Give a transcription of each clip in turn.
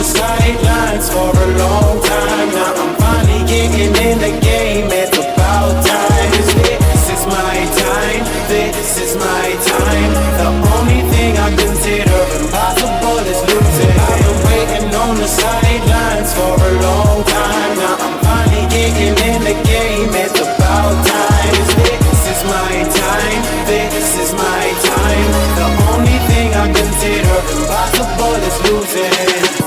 the sidelines for a long time. Now I'm finally getting in the game. It's about time. This is my time. This is my time. The only thing I consider impossible is losing. I've been waiting on the sidelines for a long time. Now I'm finally getting in the game. It's about time. This is my time. This is my time. The only thing I consider impossible is losing.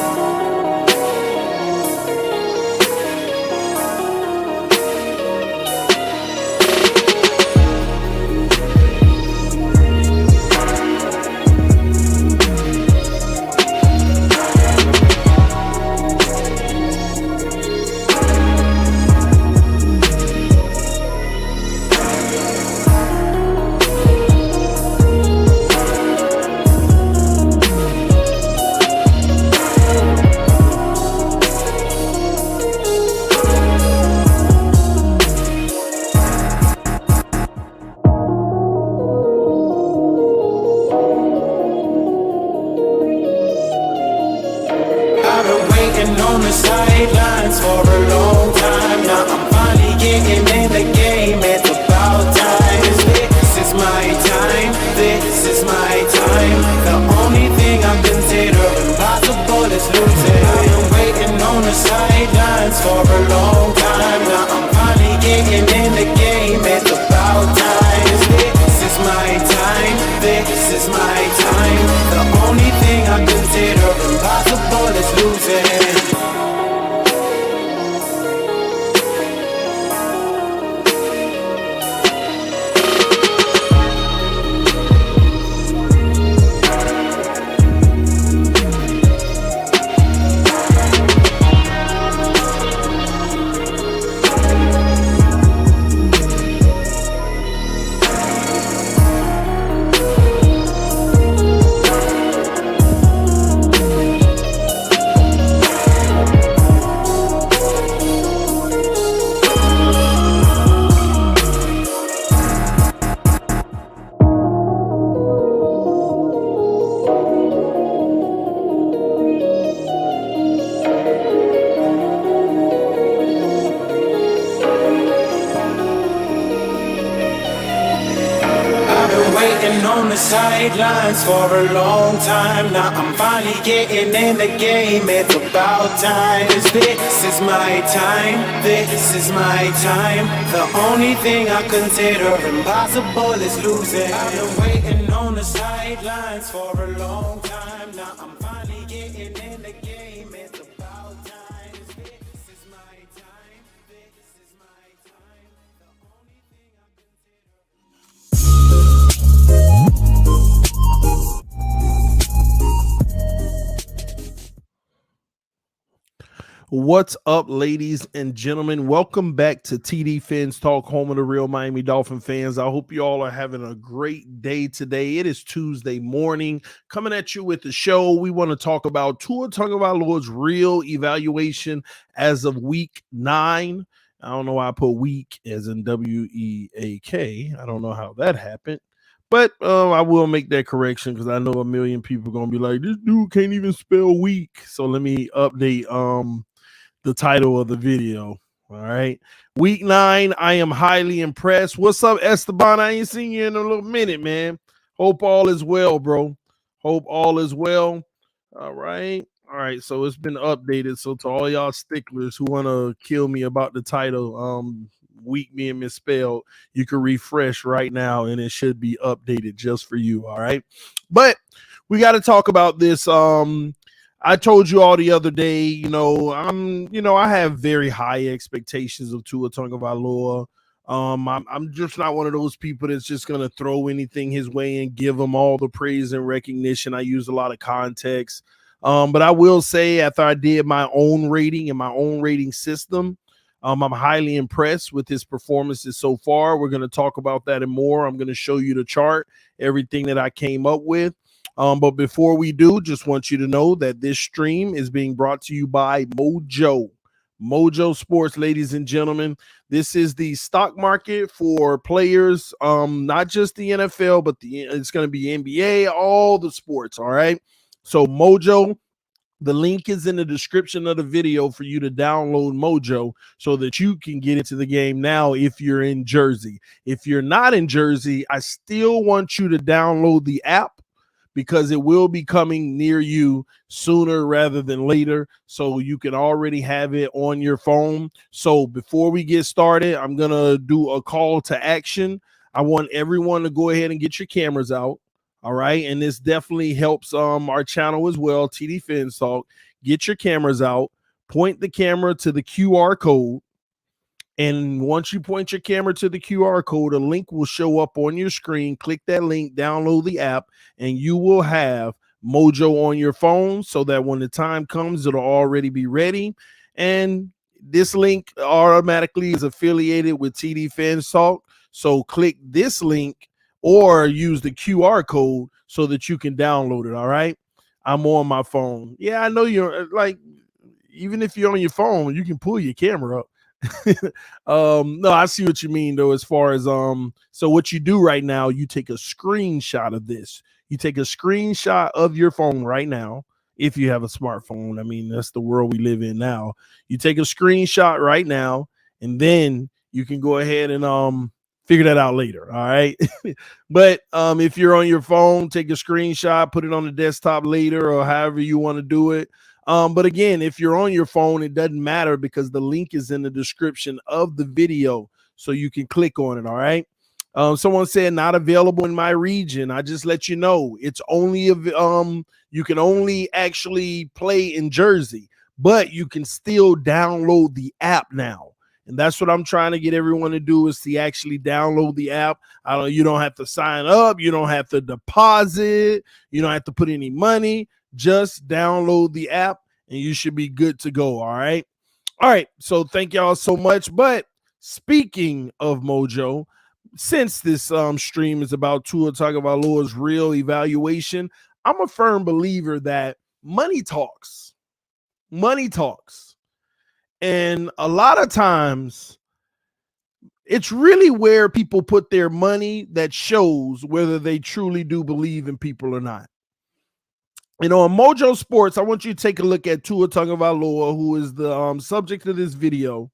On the sidelines for a long time. Now I'm finally getting in the game. It's about time. This is my time. This is my time. The only thing I consider impossible is losing. I've been waiting on the sidelines for a long time. Now I'm finally getting in the game. It's about time. This is my time. This is my time. The only thing I consider impossible is losing. On the sidelines for a long time. Now I'm finally getting in the game. It's about time. This is my time. This is my time. The only thing I consider impossible is losing. I've been waiting on the sidelines for a long time. Now I'm finally getting in the game. It's about time. This is my time. This is my time. The only thing I What's up, ladies and gentlemen? Welcome back to TDPHINSTALK, home of the real Miami Dolphin fans. I hope you all are having a great day today. It is Tuesday morning. Coming at you with the show, we want to talk about Tua Tagovailoa's real evaluation as of week 9. I don't know why I put week as in W-E-A-K. I don't know how that happened. But I will make that correction because I know a million people are going to be like, this dude can't even spell week. So let me update the title of the video. All right. Week 9, I am highly impressed. What's up, Esteban? I ain't seen you in a little minute, man. Hope all is well, bro. Hope all is well. All right. All right. So it's been updated. So to all y'all sticklers who want to kill me about the title, week being misspelled, you can refresh right now and it should be updated just for you. All right. But we got to talk about this. I told you all the other day, I have very high expectations of Tua Tagovailoa. I'm just not one of those people that's just going to throw anything his way and give him all the praise and recognition. I use a lot of context. But I will say, after I did my own rating and my own rating system, I'm highly impressed with his performances so far. We're going to talk about that and more. I'm going to show you the chart, everything that I came up with. But before we do, just want you to know that this stream is being brought to you by Mojo Sports, ladies and gentlemen. This is the stock market for players, not just the NFL, but it's going to be NBA, all the sports. All right. So Mojo The link is in the description of the video for you to download Mojo so that you can get into the game now if you're in Jersey. If you're not in Jersey, I still want you to download the app because it will be coming near you sooner rather than later. So you can already have it on your phone. So before we get started, I'm going to do a call to action. I want everyone to go ahead and get your cameras out. All right. And this definitely helps our channel as well, TDPHINSTALK. Get your cameras out, point the camera to the QR code. And once you point your camera to the QR code, a link will show up on your screen. Click that link, download the app, and you will have Mojo on your phone so that when the time comes, it'll already be ready. And this link automatically is affiliated with TDPHINSTALK. So click this link or use the QR code so that you can download it. All right. I'm on my phone. Yeah, I know you're like, even if you're on your phone, you can pull your camera up. No, I see what you mean though, as far as so what you do right now, you take a screenshot of this. You take a screenshot of your phone right now. If you have a smartphone, I mean, that's the world we live in now. You take a screenshot right now, and then you can go ahead and figure that out later. All right. But if you're on your phone, take a screenshot, put it on the desktop later, or however you want to do it. But again, if you're on your phone, it doesn't matter because the link is in the description of the video, so you can click on it. All right. Someone said not available in my region. I just let you know it's only you can only actually play in Jersey, but you can still download the app now. And that's what I'm trying to get everyone to do, is to actually download the app. You don't have to sign up. You don't have to deposit. You don't have to put any money. Just download the app and you should be good to go. All right. All right. So thank y'all so much. But speaking of Mojo, since this stream is about Tua Tagovailoa's real evaluation, I'm a firm believer that money talks. Money talks. And a lot of times it's really where people put their money that shows whether they truly do believe in people or not. You know, on Mojo Sports, I want you to take a look at Tua Tagovailoa, who is the subject of this video.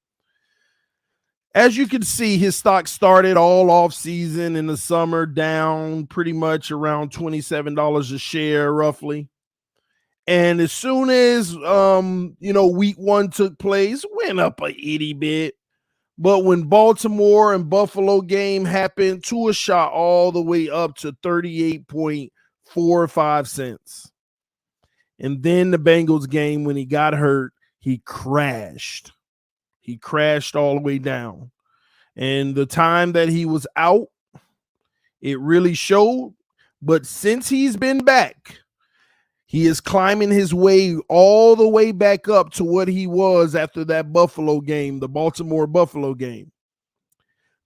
As you can see, his stock started all off season in the summer down pretty much around $27 a share, roughly. And as soon as, week one took place, went up a itty bit. But when Baltimore and Buffalo game happened, Tua shot all the way up to 38.45 cents. And then the Bengals game, when he got hurt, he crashed. He crashed all the way down. And the time that he was out, it really showed. But since he's been back, he is climbing his way all the way back up to what he was after that Buffalo game, the Baltimore-Buffalo game.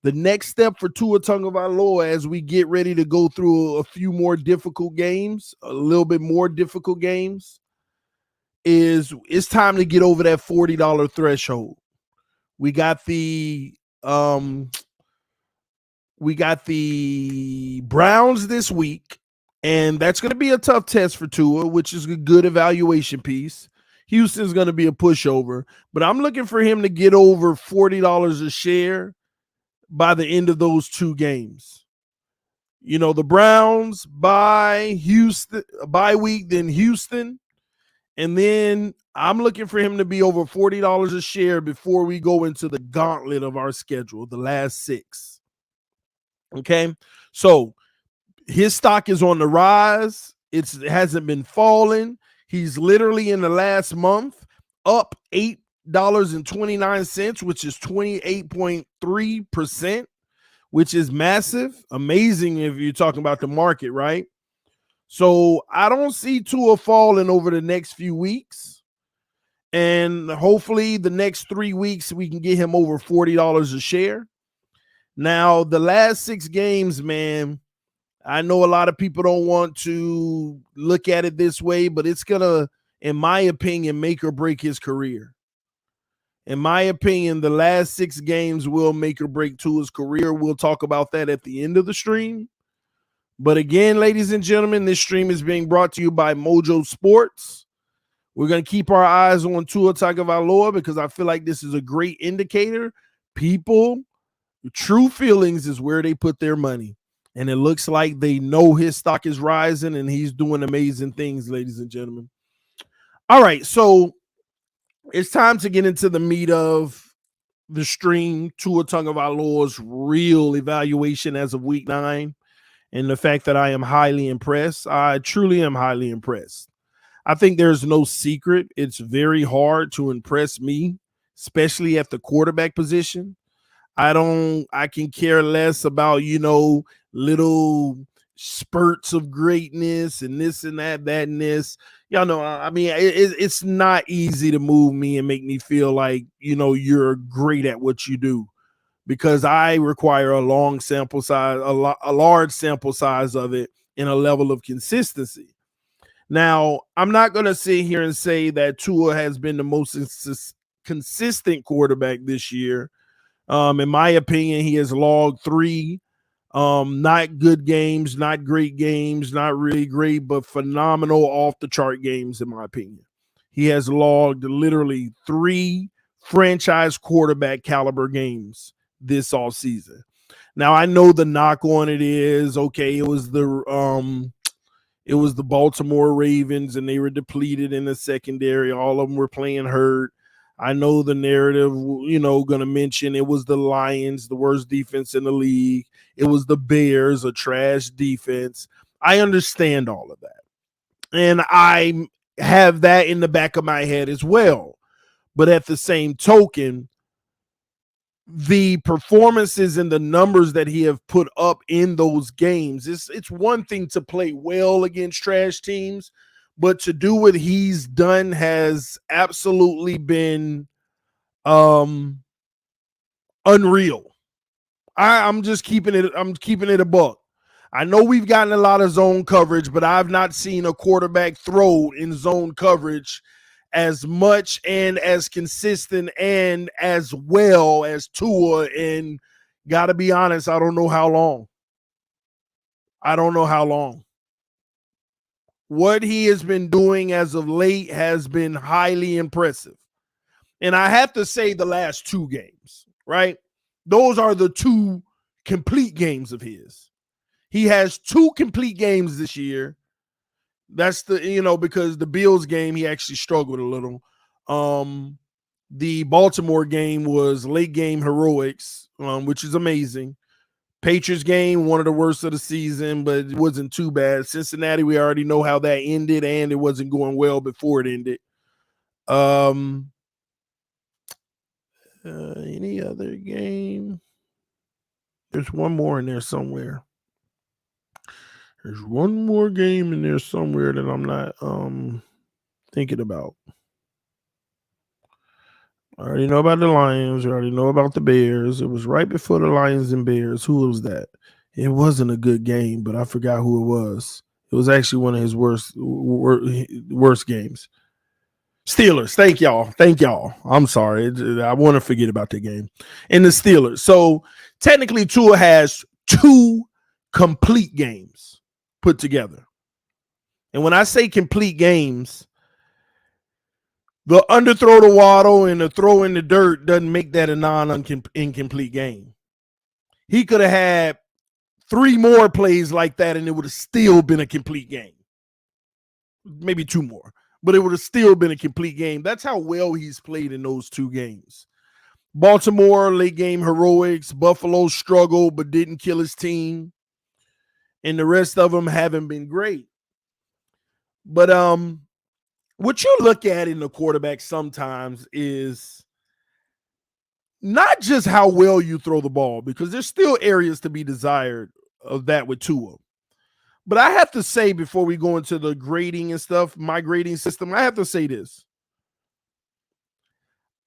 The next step for Tua Tagovailoa, as we get ready to go through a few more difficult games, a little bit more difficult games, is it's time to get over that $40 threshold. We got the Browns this week, and that's going to be a tough test for Tua, which is a good evaluation piece. Houston's going to be a pushover, but I'm looking for him to get over $40 a share by the end of those two games. You know, the Browns bye week, then Houston. And then I'm looking for him to be over $40 a share before we go into the gauntlet of our schedule, the last 6. Okay. So his stock is on the rise. It hasn't been falling. He's literally in the last month up $8.29, which is 28.3%, which is massive. Amazing if you're talking about the market, right? So I don't see Tua falling over the next few weeks. And hopefully the next 3 weeks we can get him over $40 a share. Now, the last 6 games, man, I know a lot of people don't want to look at it this way, but it's going to, in my opinion, make or break his career. In my opinion, the last 6 games will make or break Tua's career. We'll talk about that at the end of the stream. But again, ladies and gentlemen, this stream is being brought to you by Mojo Sports. We're going to keep our eyes on Tua Tagovailoa because I feel like this is a great indicator. People, true feelings is where they put their money. And it looks like they know his stock is rising and he's doing amazing things, ladies and gentlemen. All right, so it's time to get into the meat of the stream, Tua Tagovailoa's real evaluation as of week 9, and the fact that I am highly impressed. I truly am highly impressed. I think there's no secret. It's very hard to impress me, especially at the quarterback position. I can care less about, little spurts of greatness and this and that and this. Y'all know, I mean, it's not easy to move me and make me feel like, you're great at what you do, because I require a long sample size, a large sample size of it in a level of consistency. Now, I'm not going to sit here and say that Tua has been the most consistent quarterback this year. In my opinion, he has logged 3 not good games, not great games, not really great, but phenomenal off the chart games, in my opinion. He has logged literally 3 franchise quarterback caliber games this all season. Now, I know the knock on it is, okay, it was the Baltimore Ravens and they were depleted in the secondary. All of them were playing hurt. I know the narrative, going to mention it was the Lions, the worst defense in the league. It was the Bears, a trash defense. I understand all of that. And I have that in the back of my head as well. But at the same token, the performances and the numbers that he have put up in those games, it's one thing to play well against trash teams, but to do what he's done has absolutely been unreal. I'm keeping it a buck. I know we've gotten a lot of zone coverage, but I've not seen a quarterback throw in zone coverage as much and as consistent and as well as Tua. And gotta be honest, I don't know how long. What he has been doing as of late has been highly impressive. And I have to say the last 2 games, right? Those are the 2 complete games of his. He has 2 complete games this year. That's because the Bills game, he actually struggled a little. The Baltimore game was late game heroics, which is amazing. Patriots game, one of the worst of the season, but it wasn't too bad. Cincinnati, we already know how that ended, and it wasn't going well before it ended. Any other game? There's one more in there somewhere. There's one more game in there somewhere that I'm not thinking about. I already know about the Lions. I already know about the Bears. It was right before the Lions and Bears. Who was that? It wasn't a good game, but I forgot who it was. It was actually one of his worst games. Steelers. Thank y'all. I'm sorry. I want to forget about the game. And the Steelers. So technically Tua has 2 complete games put together. And when I say complete games, the underthrow to Waddle and the throw in the dirt doesn't make that a incomplete game. He could have had 3 more plays like that and it would have still been a complete game. Maybe 2 more, but it would have still been a complete game. That's how well he's played in those 2 games. Baltimore, late game heroics. Buffalo struggled but didn't kill his team. And the rest of them haven't been great. But what you look at in the quarterback sometimes is not just how well you throw the ball, because there's still areas to be desired of that with Tua. But I have to say, before we go into the grading and stuff, my grading system, I have to say this.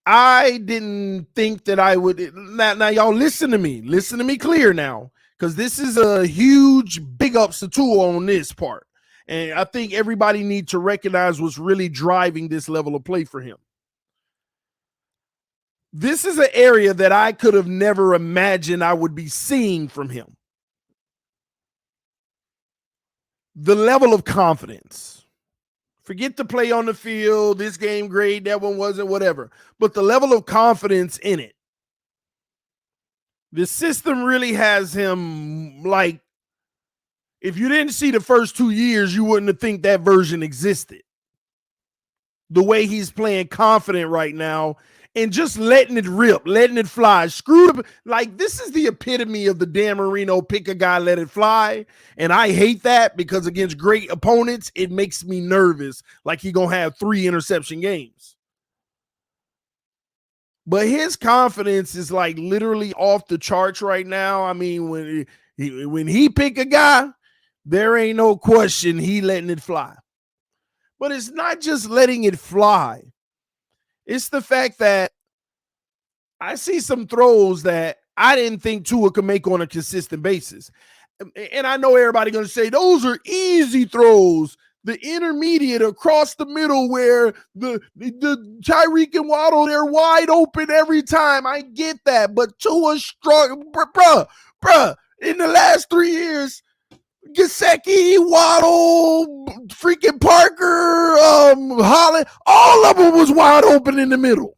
I didn't think that I would. Now y'all listen to me clear now, because this is a huge big ups to Tua on this part. And I think everybody needs to recognize what's really driving this level of play for him. This is an area that I could have never imagined I would be seeing from him. The level of confidence. Forget the play on the field. This game great, that one wasn't, whatever. But the level of confidence in it. The system really has him like, if you didn't see the first 2 years, you wouldn't have think that version existed. The way he's playing confident right now and just letting it rip, letting it fly. Screw up. Like, this is the epitome of the Dan Marino pick a guy, let it fly. And I hate that because against great opponents, it makes me nervous. Like he gonna have 3 interception games. But his confidence is like literally off the charts right now. I mean, when he pick a guy, there ain't no question he letting it fly. But it's not just letting it fly. It's the fact that I see some throws that I didn't think Tua could make on a consistent basis. And I know everybody going to say those are easy throws. The intermediate across the middle where the Tyreek and Waddle, they're wide open every time. I get that. But Tua's strong. Bruh, in the last 3 years, Gesicki, Waddle, freaking Parker, Holland, all of them was wide open in the middle.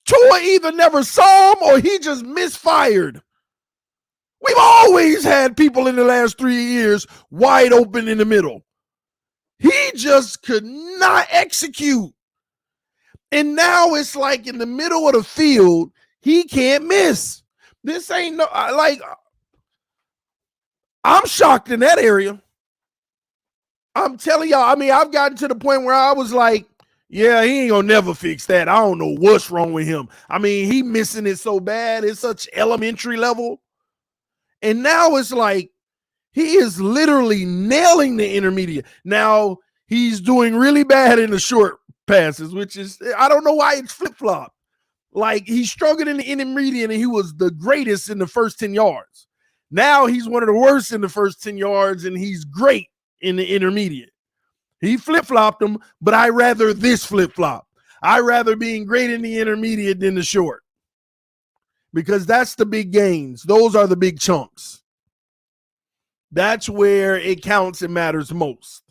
Tua either never saw him or he just misfired. We've always had people in the last 3 years wide open in the middle. He just could not execute. And now it's like in the middle of the field, he can't miss. This ain't no, like, I'm shocked in that area. I'm telling y'all, I mean, I've gotten to the point where I was like, yeah, he ain't gonna never fix that. I don't know what's wrong with him. I mean, he missing it so bad. It's such elementary level. And now it's like he is literally nailing the intermediate. Now he's doing really bad in the short passes, which is, I don't know why it's flip-flop. Like he's struggling in the intermediate and he was the greatest in the first 10 yards. Now he's one of the worst in the first 10 yards and he's great in the intermediate. He flip-flopped them, but I rather this flip-flop. I rather being great in the intermediate than the short. Because that's the big gains. Those are the big chunks. That's where it counts and matters most.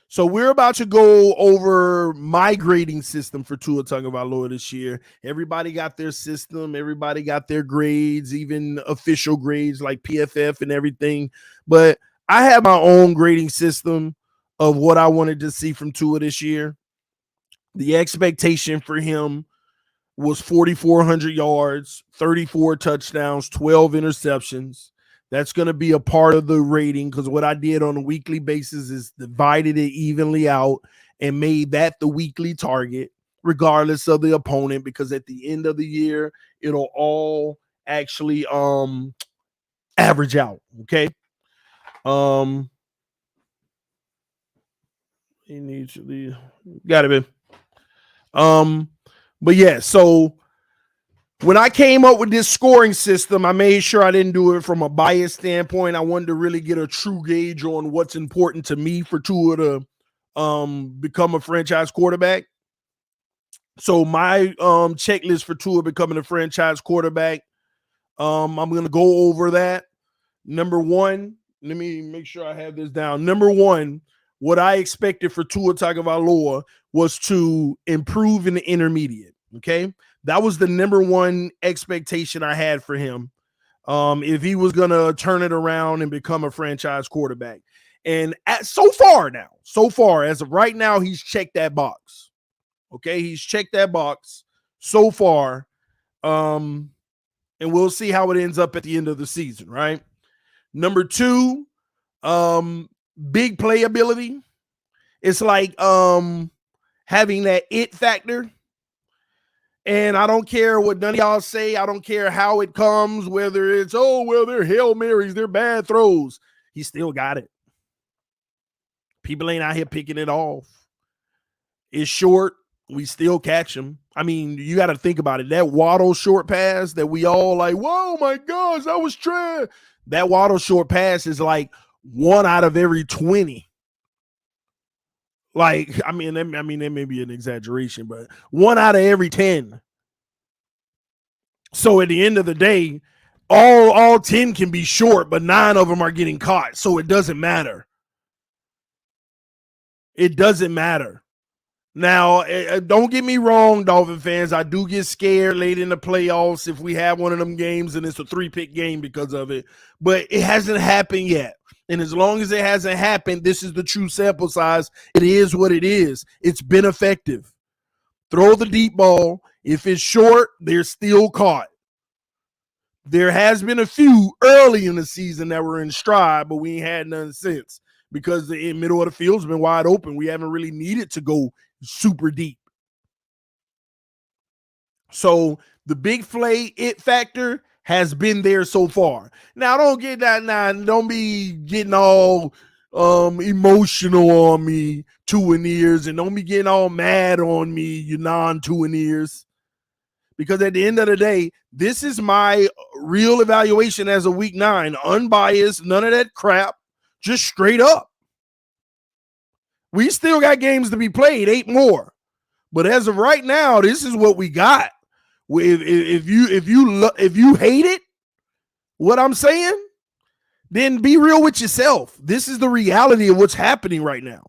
So we're about to go over my grading system for Tua Tagovailoa this year. Everybody got their system. Everybody got their grades, even official grades like PFF and everything. But I have my own grading system of what I wanted to see from Tua this year. The expectation for him was 4,400 yards, 34 touchdowns, 12 interceptions. That's going to be a part of the rating because what I did on a weekly basis is divided it evenly out and made that the weekly target, regardless of the opponent, because at the end of the year, it'll all actually average out. Okay. He needs to leave. Got it, man. But yeah, so when I came up with this scoring system, I made sure I didn't do it from a bias standpoint. I wanted to really get a true gauge on what's important to me for Tua to become a franchise quarterback. So my checklist for Tua becoming a franchise quarterback, I'm going to go over that. Number one, let me make sure I have this down. Number one, what I expected for Tua Tagovailoa was to improve in the intermediate. Okay. That was the number one expectation I had for him. If he was going to turn it around and become a franchise quarterback. And so far, as of right now, he's checked that box. Okay. He's checked that box so far. And we'll see how it ends up at the end of the season. Right. Number two, big playability. It's like having that it factor. And I don't care what none of y'all say. I don't care how it comes, whether it's, oh, well, they're Hail Marys, they're bad throws. He still got it. People ain't out here picking it off. It's short. We still catch him. I mean, you got to think about it. That Waddle short pass that we all like, whoa, my gosh, that was trash. That Waddle short pass is like 1 out of every 20. Like, I mean, that may be an exaggeration, but 1 out of every 10. So at the end of the day, all 10 can be short, but 9 of them are getting caught. So it doesn't matter. It doesn't matter. Now, don't get me wrong, Dolphin fans. I do get scared late in the playoffs if we have one of them games and it's a 3-pick game because of it. But it hasn't happened yet. And as long as it hasn't happened, this is the true sample size. It is what it is. It's been effective. Throw the deep ball. If it's short, they're still caught. There has been a few early in the season that were in stride, but we ain't had none since because the middle of the field's been wide open. We haven't really needed to go super deep. So the big play it factor has been there so far. Now don't get that now. Don't be getting all emotional on me, two-and-ears, and don't be getting all mad on me, you non-two-and-ears. Because at the end of the day, this is my real evaluation as a week 9, unbiased, none of that crap, just straight up. We still got games to be played, 8 more. But as of right now, this is what we got. If you hate it, what I'm saying, then be real with yourself. This is the reality of what's happening right now.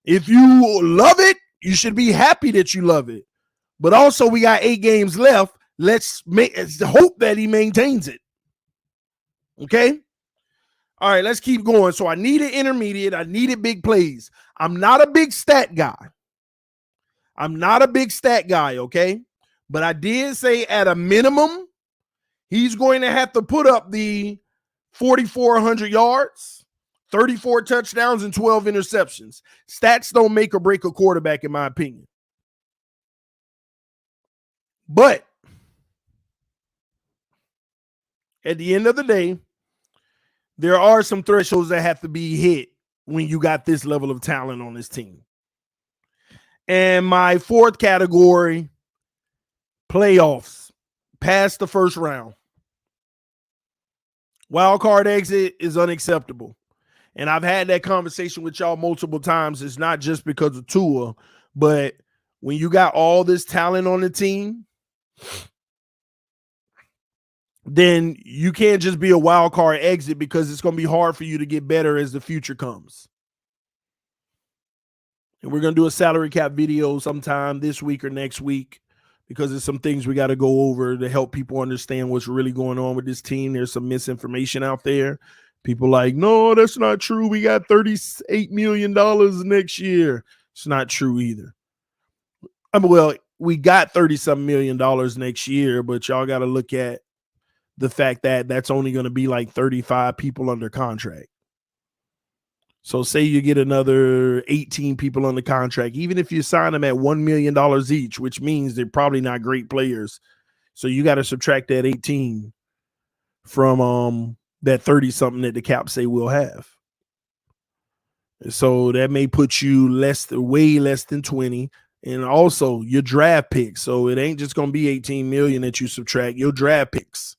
If you love it, you should be happy that you love it. But also, we got 8 games left. Let's hope that he maintains it. Okay? All right, let's keep going. So I needed intermediate. I needed big plays. I'm not a big stat guy. Okay? But I did say at a minimum, he's going to have to put up the 4,400 yards, 34 touchdowns, and 12 interceptions. Stats don't make or break a quarterback, in my opinion. But at the end of the day, there are some thresholds that have to be hit when you got this level of talent on this team. And my 4th category, playoffs, past the first round. Wild card exit is unacceptable. And I've had that conversation with y'all multiple times. It's not just because of Tua, but when you got all this talent on the team, then you can't just be a wild card exit because it's going to be hard for you to get better as the future comes. And we're going to do a salary cap video sometime this week or next week because there's some things we got to go over to help people understand what's really going on with this team. There's some misinformation out there. People like, no, that's not true. We got $38 million next year. It's not true either. Well, we got $30-something million next year, but y'all got to look at the fact that that's only going to be like 35 people under contract. So say you get another 18 people under contract, even if you sign them at $1 million each, which means they're probably not great players. So you got to subtract that 18 from that 30-something that the cap say we'll have. So that may put you way less than 20. And also your draft picks. So it ain't just going to be 18 million that you subtract. Your draft picks.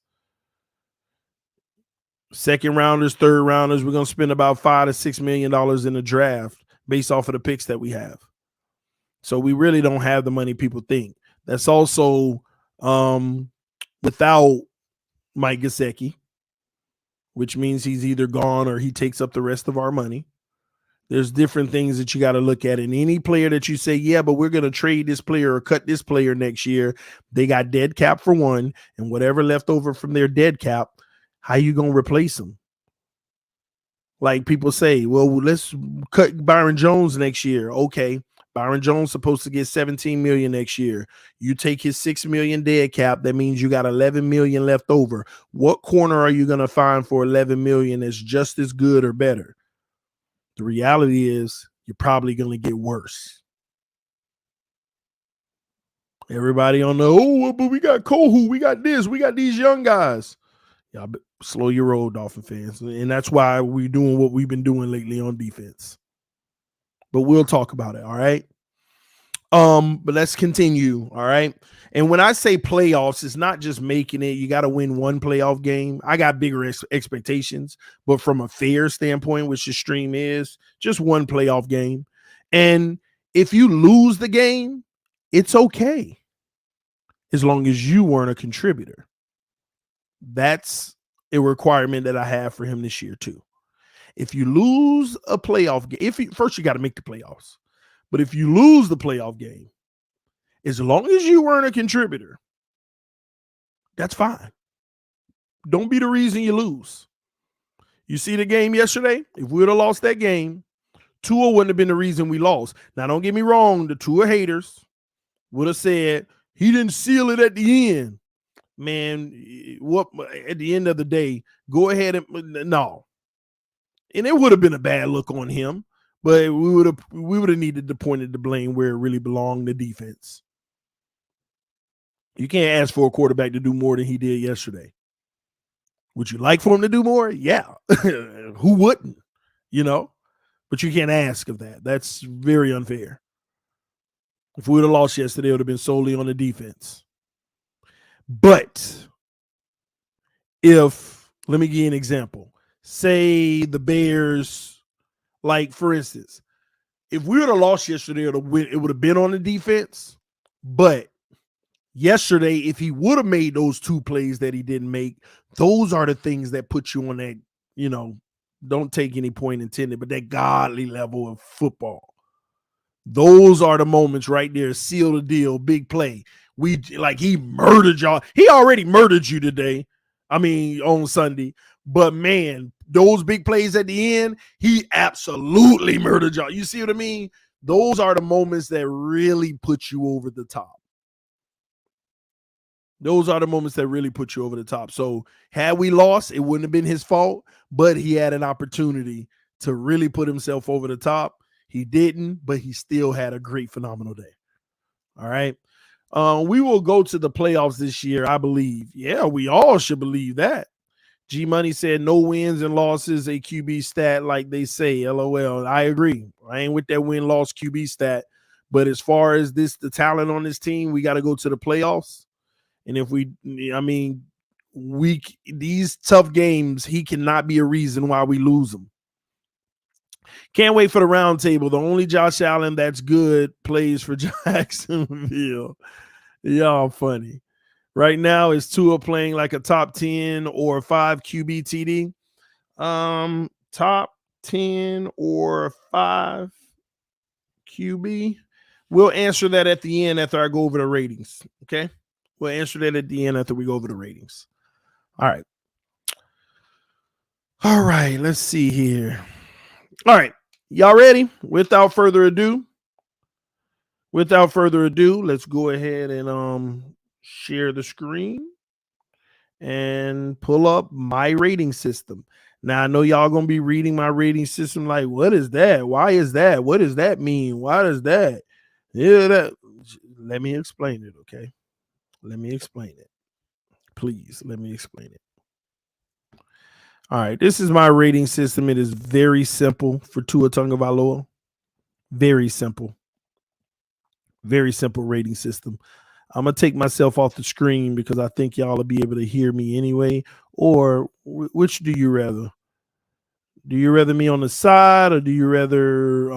Second rounders, third rounders, we're going to spend about $5 to $6 million in the draft based off of the picks that we have. So we really don't have the money people think. That's also without Mike Gesicki, which means he's either gone or he takes up the rest of our money. There's different things that you got to look at. And any player that you say, yeah, but we're going to trade this player or cut this player next year, they got dead cap for one, and whatever left over from their dead cap, how you going to replace them? Like people say, well, let's cut Byron Jones next year. Okay, Byron Jones supposed to get $17 million next year. You take his $6 million dead cap, that means you got $11 million left over. What corner are you going to find for $11 million that's just as good or better? The reality is you're probably going to get worse. Everybody on the, but we got Kohu, we got this, we got these young guys. Y'all slow your roll, Dolphin fans. And that's why we're doing what we've been doing lately on defense. But we'll talk about it, all right? But let's continue, all right? And when I say playoffs, it's not just making it. You got to win one playoff game. I got bigger expectations, but from a fair standpoint, which the stream is, just one playoff game. And if you lose the game, it's okay, as long as you weren't a contributor. That's a requirement that I have for him this year too. If you lose a playoff game, first you got to make the playoffs. But if you lose the playoff game, as long as you weren't a contributor, that's fine. Don't be the reason you lose. You see the game yesterday? If we would have lost that game, Tua wouldn't have been the reason we lost. Now, don't get me wrong. The Tua haters would have said he didn't seal it at the end. Man, what at the end of the day, go ahead and no. And it would have been a bad look on him, but we would have needed to point the blame where it really belonged, the defense. You can't ask for a quarterback to do more than he did yesterday. Would you like for him to do more? Yeah. Who wouldn't? But you can't ask of that. That's very unfair. If we would have lost yesterday, it would have been solely on the defense. But let me give you an example. Say the Bears, like for instance, if we would have lost yesterday, it would have been on the defense. But yesterday, if he would have made those 2 plays that he didn't make, those are the things that put you on that, don't take any point intended, but that godly level of football. Those are the moments right there. Seal the deal, big play. He murdered y'all. He already murdered you today. On Sunday. But man, those big plays at the end, he absolutely murdered y'all. You see what I mean? Those are the moments that really put you over the top. Those are the moments that really put you over the top. So had we lost, it wouldn't have been his fault, but he had an opportunity to really put himself over the top. He didn't, but he still had a great, phenomenal day. All right. We will go to the playoffs this year, I believe. Yeah, we all should believe that. G Money said no wins and losses, a QB stat like they say. LOL. I agree. I ain't with that win-loss QB stat. But as far as the talent on this team, we got to go to the playoffs. And if these tough games, he cannot be a reason why we lose them. Can't wait for the round table. The only Josh Allen that's good plays for Jacksonville. Y'all funny. Right now, is Tua playing like a top 10 or 5 QB TD? Top 10 or 5 QB? We'll answer that at the end after I go over the ratings. Okay? We'll answer that at the end after we go over the ratings. All right. All right. Let's see here. All right. Y'all ready? Without further ado, let's go ahead and share the screen and pull up my rating system. Now, I know y'all going to be reading my rating system like, what is that? Why is that? What does that mean? Why does that? Yeah, let me explain it, okay? Let me explain it. Please, let me explain it. All right, this is my rating system. It is very simple for Tua Tagovailoa. Very simple. Very simple rating system. I'm going to take myself off the screen because I think y'all will be able to hear me anyway. Or which do you rather? Do you rather me on the side or do you rather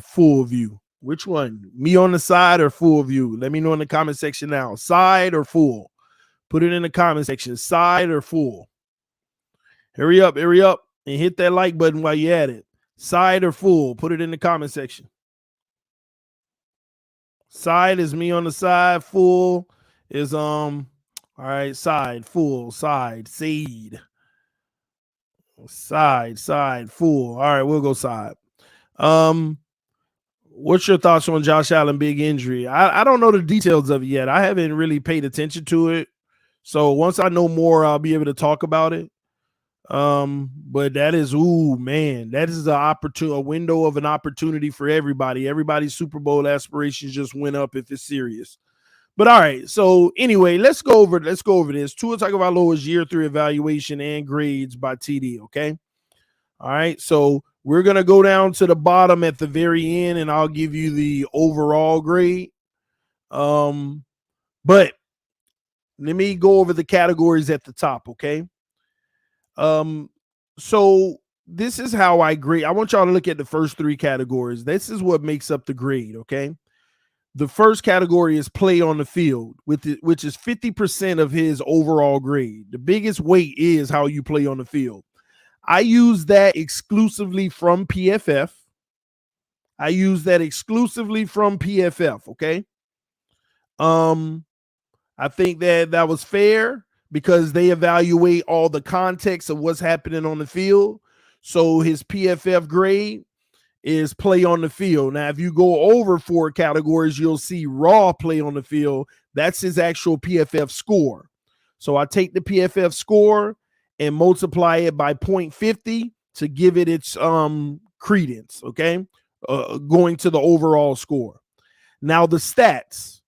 full view? Which one? Me on the side or full view? Let me know in the comment section now. Side or full? Put it in the comment section. Side or full? Hurry up, and hit that like button while you're at it. Side or full? Put it in the comment section. Side is me on the side. Full is all right, side, full, side, seed. Side, full. All right, we'll go side. What's your thoughts on Josh Allen big injury? I don't know the details of it yet. I haven't really paid attention to it. So once I know more, I'll be able to talk about it. But that is, that is a window of an opportunity for everybody. Everybody's Super Bowl aspirations just went up if it's serious. But all right, so anyway, let's go over this. Tua Tagovailoa's year 3 evaluation and grades by TD, okay? All right, so we're going to go down to the bottom at the very end, and I'll give you the overall grade. But let me go over the categories at the top, okay? So this is how I grade. I want y'all to look at the first 3 categories. This is what makes up the grade, okay? The first category is play on the field, which is 50% of his overall grade. The biggest weight is how you play on the field. I use that exclusively from PFF. Okay. I think that was fair because they evaluate all the context of what's happening on the field. So his PFF grade is play on the field. Now, if you go over 4 categories, you'll see raw play on the field. That's his actual PFF score. So I take the PFF score and multiply it by 0.50 to give it its credence, okay? Going to the overall score. Now, the stats.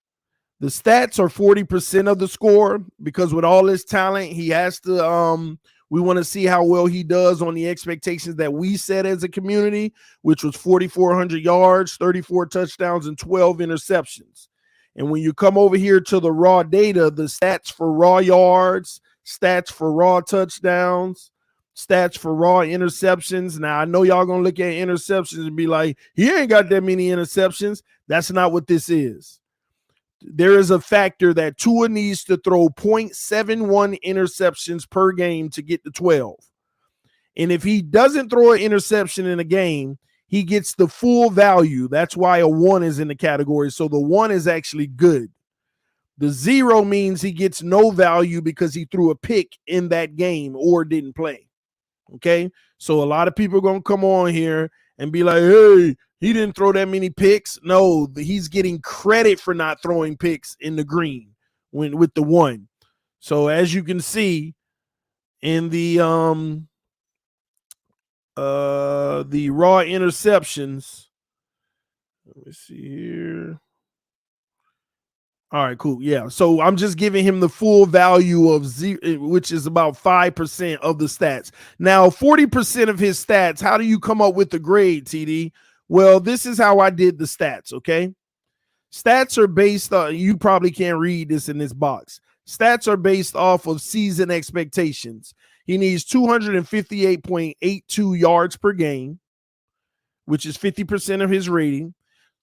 The stats are 40% of the score because with all his talent, he has to we want to see how well he does on the expectations that we set as a community, which was 4,400 yards, 34 touchdowns, and 12 interceptions. And when you come over here to the raw data, the stats for raw yards, stats for raw touchdowns, stats for raw interceptions. Now, I know y'all going to look at interceptions and be like, he ain't got that many interceptions. That's not what this is. There is a factor that Tua needs to throw 0.71 interceptions per game to get to 12. And if he doesn't throw an interception in a game, he gets the full value. That's why a 1 is in the category. So the 1 is actually good. The 0 means he gets no value because he threw a pick in that game or didn't play. Okay? So a lot of people are going to come on here and be like, hey, he didn't throw that many picks. No, he's getting credit for not throwing picks in the green with the 1. So as you can see in the raw interceptions, let me see here. All right, cool. Yeah. So I'm just giving him the full value of 0, which is about 5% of the stats. Now, 40% of his stats, how do you come up with the grade, TD? Well, this is how I did the stats, okay? Stats are based on, you probably can't read this in this box. Stats are based off of season expectations. He needs 258.82 yards per game, which is 50% of his rating.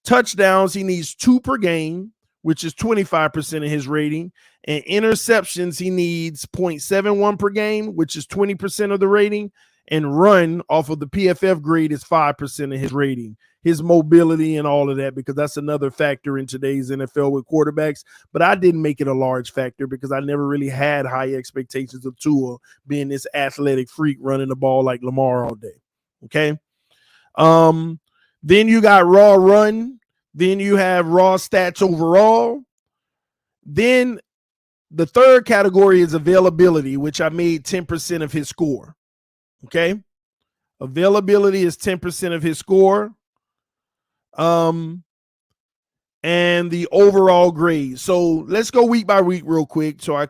Touchdowns, he needs 2 per game, which is 25% of his rating. And interceptions, he needs 0.71 per game, which is 20% of the rating. And run off of the PFF grade is 5% of his rating. His mobility and all of that, because that's another factor in today's NFL with quarterbacks. But I didn't make it a large factor because I never really had high expectations of Tua being this athletic freak running the ball like Lamar all day. Okay. Then you got raw run. Then you have raw stats overall. Then the third category is availability, which I made 10% of his score. Okay. Availability is 10% of his score. And the overall grade. So let's go week by week real quick so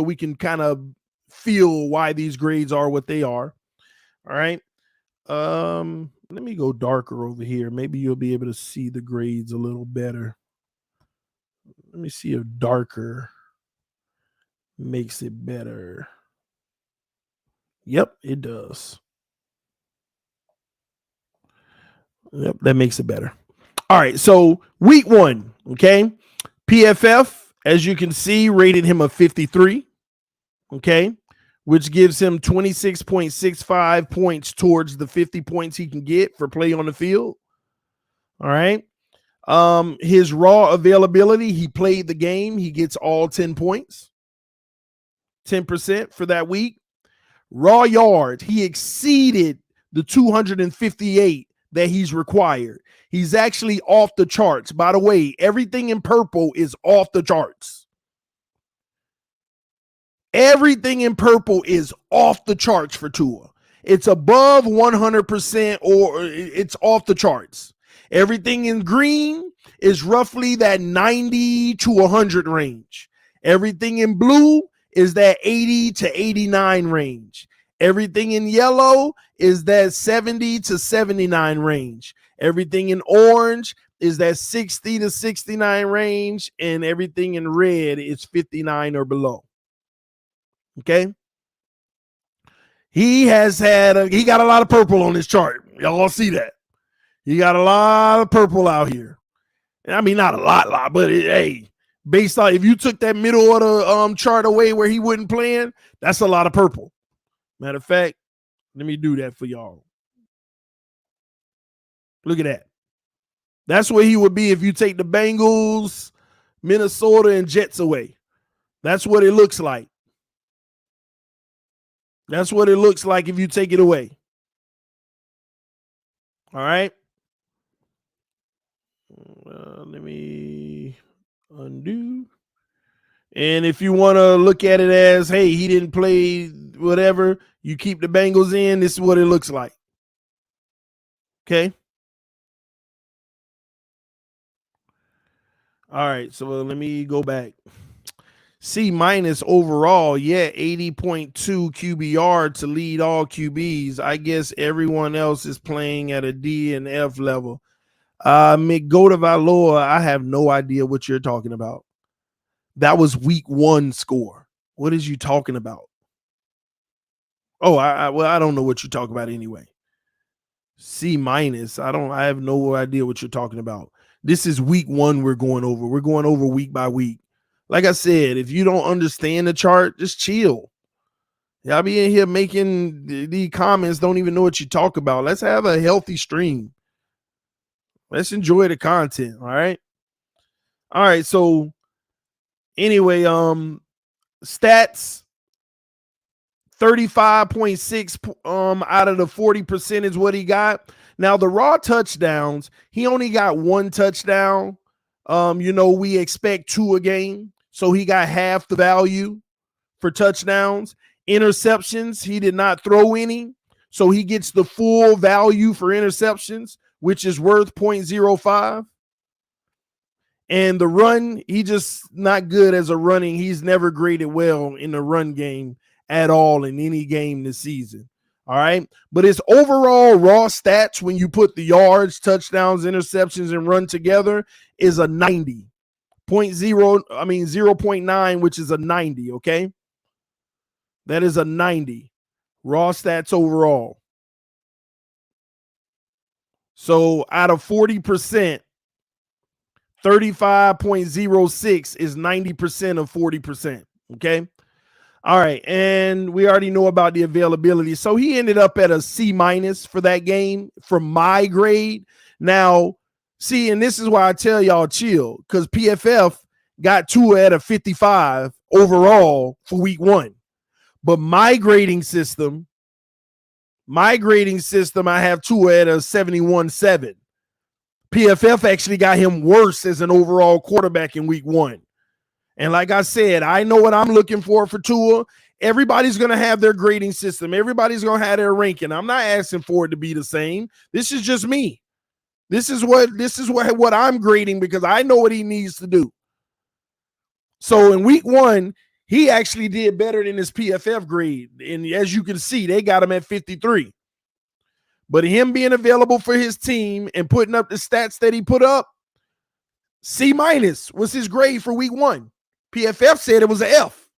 we can kind of feel why these grades are what they are. All right. Let me go darker over here. Maybe you'll be able to see the grades a little better. Let me see if darker makes it better. Yep, it does. Yep, that makes it better. All right, so week 1, okay? PFF, as you can see, rated him a 53, okay? Which gives him 26.65 points towards the 50 points he can get for play on the field. All right. His raw availability, he played the game. He gets all 10 points, 10% for that week. Raw yards, he exceeded the 258 that he's required. He's actually off the charts. By the way, everything in purple is off the charts. Everything in purple is off the charts for Tua. It's above 100% or it's off the charts. Everything in green is roughly that 90 to 100 range. Everything in blue is that 80 to 89 range. Everything in yellow is that 70 to 79 range. Everything in orange is that 60 to 69 range. And everything in red is 59 or below. Okay. He got a lot of purple on his chart. Y'all see that? He got a lot of purple out here. I mean, not a lot, but hey, based on if you took that middle of the chart away where he wasn't playing, that's a lot of purple. Matter of fact, Let me do that for y'all. Look at that. That's where he would be if you take the Bengals, Minnesota, and Jets away. That's what it looks like. That's what it looks like if you take it away. All right. Let me undo. And if you want to look at it as, hey, he didn't play whatever, you keep the Bengals in, this is what it looks like. Okay. All right. So let me go back. C minus overall. Yeah. 80.2 QBR to lead all QBs. I guess everyone else is playing at a D and F level. Mojo Tagovailoa, I have no idea what you're talking about. That was week 1 score. What is you talking about? Oh, I don't know what you're talking about anyway. C minus. I have no idea what you're talking about. This is week 1 we're going over. We're going over week by week. Like I said, if you don't understand the chart, just chill. Y'all be in here making the comments, don't even know what you talk about. Let's have a healthy stream. Let's enjoy the content. All right. All right. So anyway, stats 35.6 out of the 40% is what he got. Now the raw touchdowns, he only got 1 touchdown. We expect 2 a game, so he got half the value for touchdowns. Interceptions, he did not throw any, so he gets the full value for interceptions, which is worth 0.05. And the run, he just not good as a running. He's never graded well in the run game at all in any game this season. All right. But his overall raw stats, when you put the yards, touchdowns, interceptions, and run together, is a 90. 0.9, which is a 90. Okay. That is a 90. Raw stats overall. So out of 40%, 35.06 is 90% of 40%. Okay. All right. And we already know about the availability. So he ended up at a C minus for that game from my grade. Now, see, and this is why I tell y'all chill, because PFF got Tua at a 55 overall for week 1. But my grading system, I have Tua at a 71.7. PFF actually got him worse as an overall quarterback in week 1. And like I said, I know what I'm looking for Tua. Everybody's going to have their grading system. Everybody's going to have their ranking. I'm not asking for it to be the same. This is just me. This is what I'm grading because I know what he needs to do. So in week 1, he actually did better than his PFF grade. And as you can see, they got him at 53. But him being available for his team and putting up the stats that he put up, C minus was his grade for week 1. PFF said it was an F.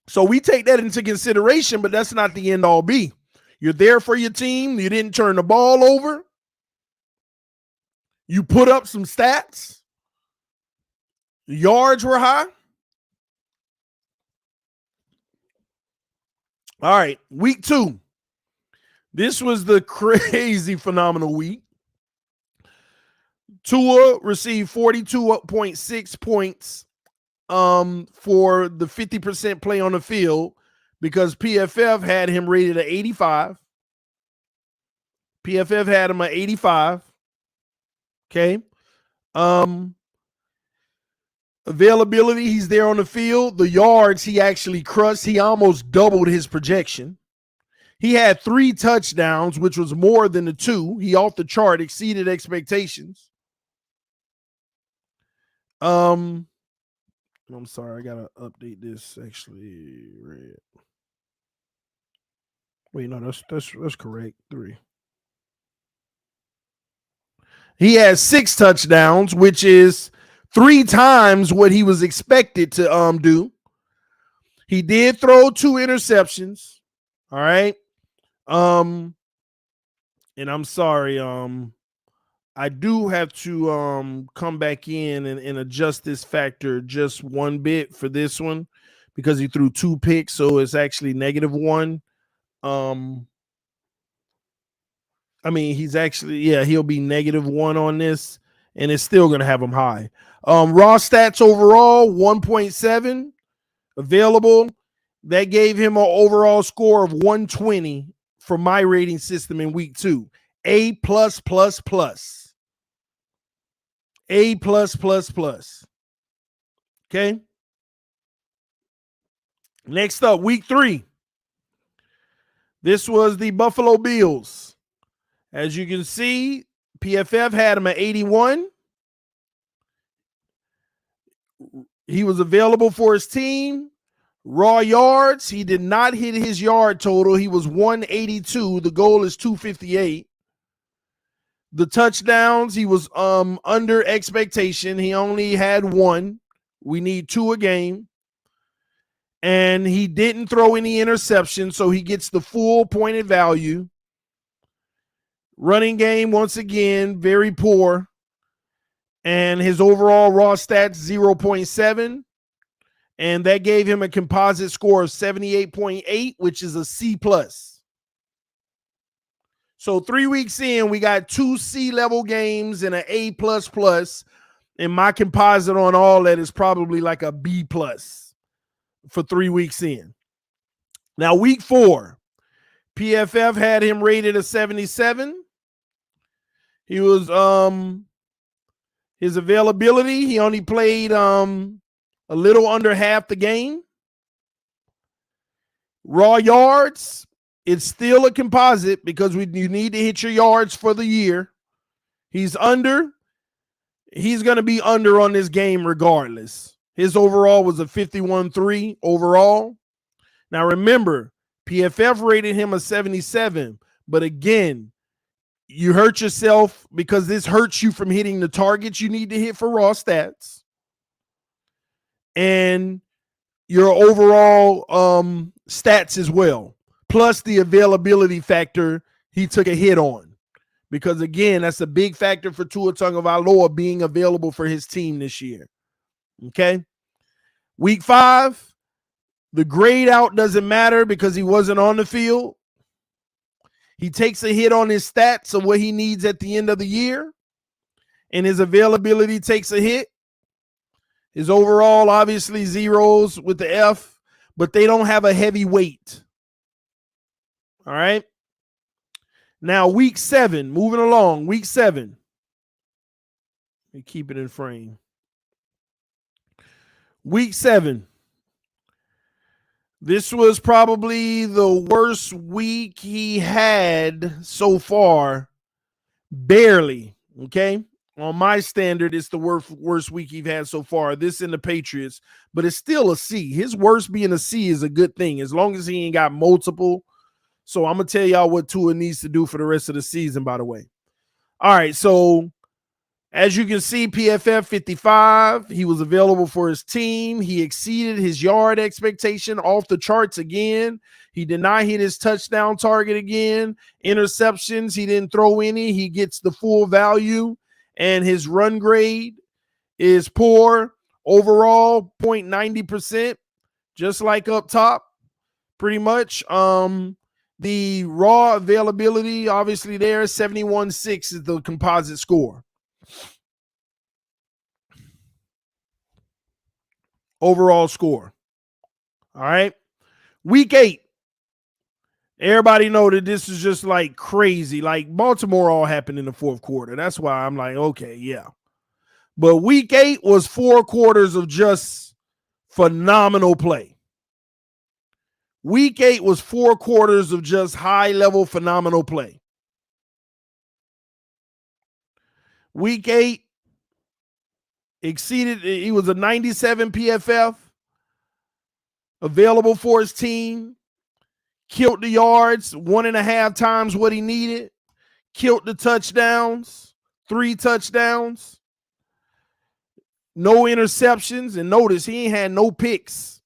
So we take that into consideration, but that's not the end all be. You're there for your team. You didn't turn the ball over. You put up some stats. The yards were high. All right, week 2. This was the crazy phenomenal week. Tua received 42.6 points for the 50% play on the field because PFF had him rated at 85. PFF had him at 85. Okay. Availability, he's there on the field. The yards, he actually crushed. He almost doubled his projection. He had 3 touchdowns, which was more than the 2. He off the chart, exceeded expectations. I'm sorry, I gotta update this. Actually, red. Wait, no, that's correct. 3. He has 6 touchdowns, which is 3 times what he was expected to do. He did throw 2 interceptions. All right. And I'm sorry. I do have to come back in and adjust this factor just one bit for this one because he threw 2 picks, so it's actually -1. He's actually, he'll be -1 on this, and it's still going to have him high. Raw stats overall, 1.7 available. That gave him an overall score of 120 for my rating system in week 2. A+++. A+++. Okay. Next up, week 3. This was the Buffalo Bills. As you can see, PFF had him at 81. He was available for his team. Raw yards, he did not hit his yard total. He was 182. The goal is 258. The touchdowns, he was under expectation. He only had 1. We need 2 a game. And he didn't throw any interceptions, so he gets the full pointed value. Running game, once again, very poor. And his overall raw stats, 0.7. And that gave him a composite score of 78.8, which is a C+. So 3 weeks in, we got 2 C-level games and an A++. And my composite on all that is probably like a B+ for 3 weeks in. Now, week 4, PFF had him rated a 77. He was his availability, he only played a little under half the game. Raw yards, it's still a composite because you need to hit your yards for the year. He's under. He's going to be under on this game regardless. His overall was a 51.3 overall. Now remember, PFF rated him a 77, but again, you hurt yourself because this hurts you from hitting the targets you need to hit for raw stats. And your overall stats as well, plus the availability factor he took a hit on. Because, again, that's a big factor for Tua Tagovailoa being available for his team this year. Okay? Week 5, the grade out doesn't matter because he wasn't on the field. He takes a hit on his stats of what he needs at the end of the year, and his availability takes a hit. His overall, obviously, zeros with the F, but they don't have a heavy weight. All right? Now, week 7, moving along, week 7. Let me keep it in frame. Week 7. This was probably the worst week he had so far. Barely, okay? On my standard, it's the worst week he's had so far. This in the Patriots, but it's still a C. His worst being a C is a good thing, as long as he ain't got multiple. So I'm going to tell y'all what Tua needs to do for the rest of the season, by the way. All right, so as you can see, PFF 55. He was available for his team. He exceeded his yard expectation off the charts again. He did not hit his touchdown target again. Interceptions, he didn't throw any. He gets the full value. And his run grade is poor. Overall, 0.90%, just like up top, pretty much. The raw availability, obviously there, 71.6 is the composite score. Overall score. All right. Week 8. Everybody know that this is just like crazy. Like Baltimore all happened in the fourth quarter. That's why I'm like, okay, yeah. But week 8 was 4 quarters of just phenomenal play. Week 8 was 4 quarters of just high-level phenomenal play. Week 8 exceeded, he was a 97 PFF, available for his team, killed the yards 1.5 times what he needed, killed the touchdowns, 3 touchdowns, no interceptions, and notice he ain't had no picks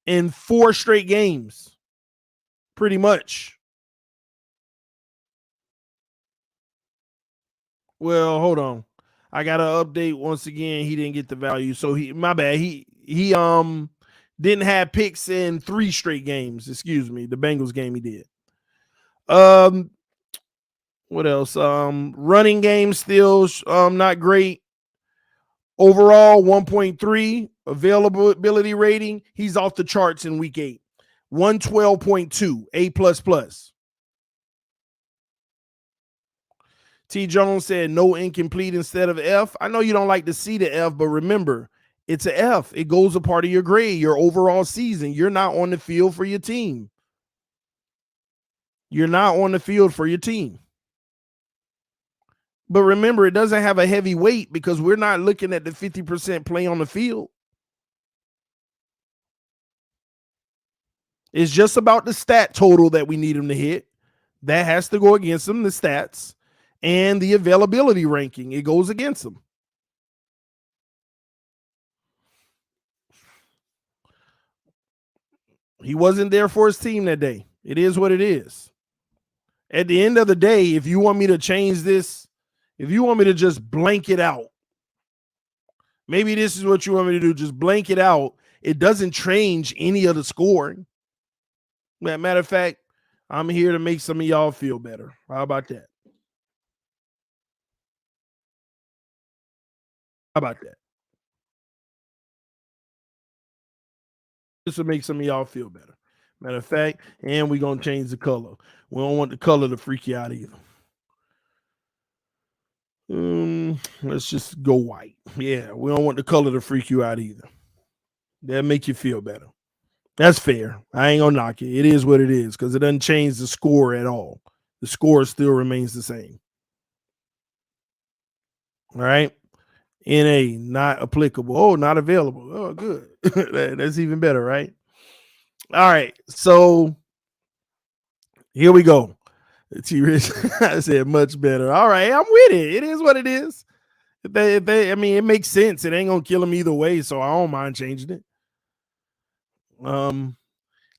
in 4 straight games, pretty much. Well, hold on. I got to update once again. He didn't get the value. So my bad. He Didn't have picks in 3 straight games. Excuse me. The Bengals game he did. What else? Running game still not great. Overall, 1.3 availability rating. He's off the charts in week 8. 112.2, A++. T. Jones said no incomplete instead of F. I know you don't like to see the F, but remember, it's an F. It goes a part of your grade, your overall season. You're not on the field for your team. You're not on the field for your team. But remember, it doesn't have a heavy weight because we're not looking at the 50% play on the field. It's just about the stat total that we need him to hit. That has to go against him, the stats, and the availability ranking. It goes against him. He wasn't there for his team that day. It is what it is. At the end of the day, if you want me to change this, if you want me to just blank it out, maybe this is what you want me to do. Just blank it out. It doesn't change any of the scoring. Matter of fact, I'm here to make some of y'all feel better. How about that? How about that? This will make some of y'all feel better. Matter of fact, and we're going to change the color. We don't want the color to freak you out either. Let's just go white. Yeah, we don't want the color to freak you out either. That'll make you feel better. That's fair. I ain't going to knock it. It is what it is because it doesn't change the score at all. The score still remains the same. All right. NA, not applicable. Oh, not available. Oh, good. That's even better, right? All right. So here we go. T-Rich, I said much better. All right. I'm with it. It is what it is. I mean, it makes sense. It ain't going to kill him either way, so I don't mind changing it.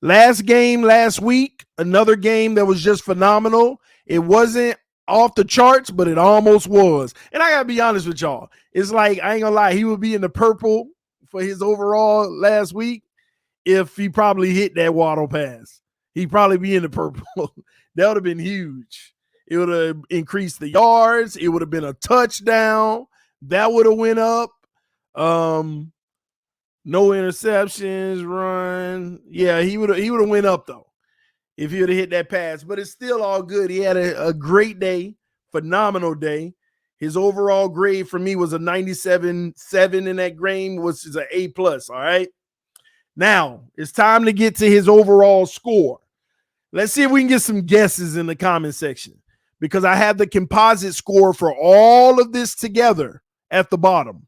Last game last week, another game that was just phenomenal. It wasn't off the charts, but it almost was. And I gotta be honest with y'all. It's like, I ain't gonna lie, he would be in the purple for his overall last week if he probably hit that Waddle pass. He'd probably be in the purple. That would have been huge. It would have increased the yards. It would have been a touchdown. That would have went up. No interceptions, run. Yeah, he would have went up though if he would have hit that pass. But it's still all good. He had a great day, phenomenal day. His overall grade for me was a 97.7 in that game, which is an A+. All right. Now it's time to get to his overall score. Let's see if we can get some guesses in the comment section because I have the composite score for all of this together at the bottom.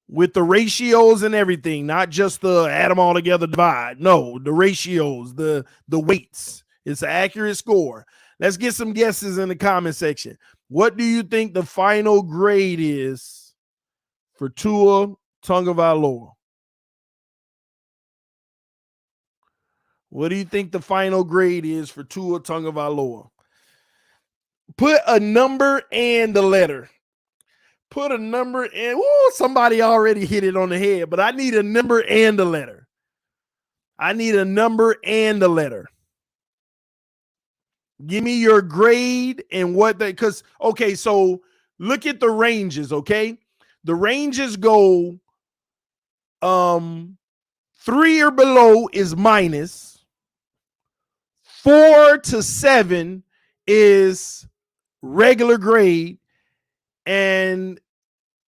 With the ratios and everything, not just the add them all together, divide. No, the ratios, the weights. It's an accurate score. Let's get some guesses in the comment section. What do you think the final grade is for Tua Tagovailoa? What do you think the final grade is for Tua Tagovailoa? Put a number and the letter. Put a number in. Ooh, somebody already hit it on the head, but I need a number and a letter. I need a number and a letter. Give me your grade and what they, because, okay, so look at the ranges, okay? The ranges go 3 or below is minus. 4 to 7 is regular grade. And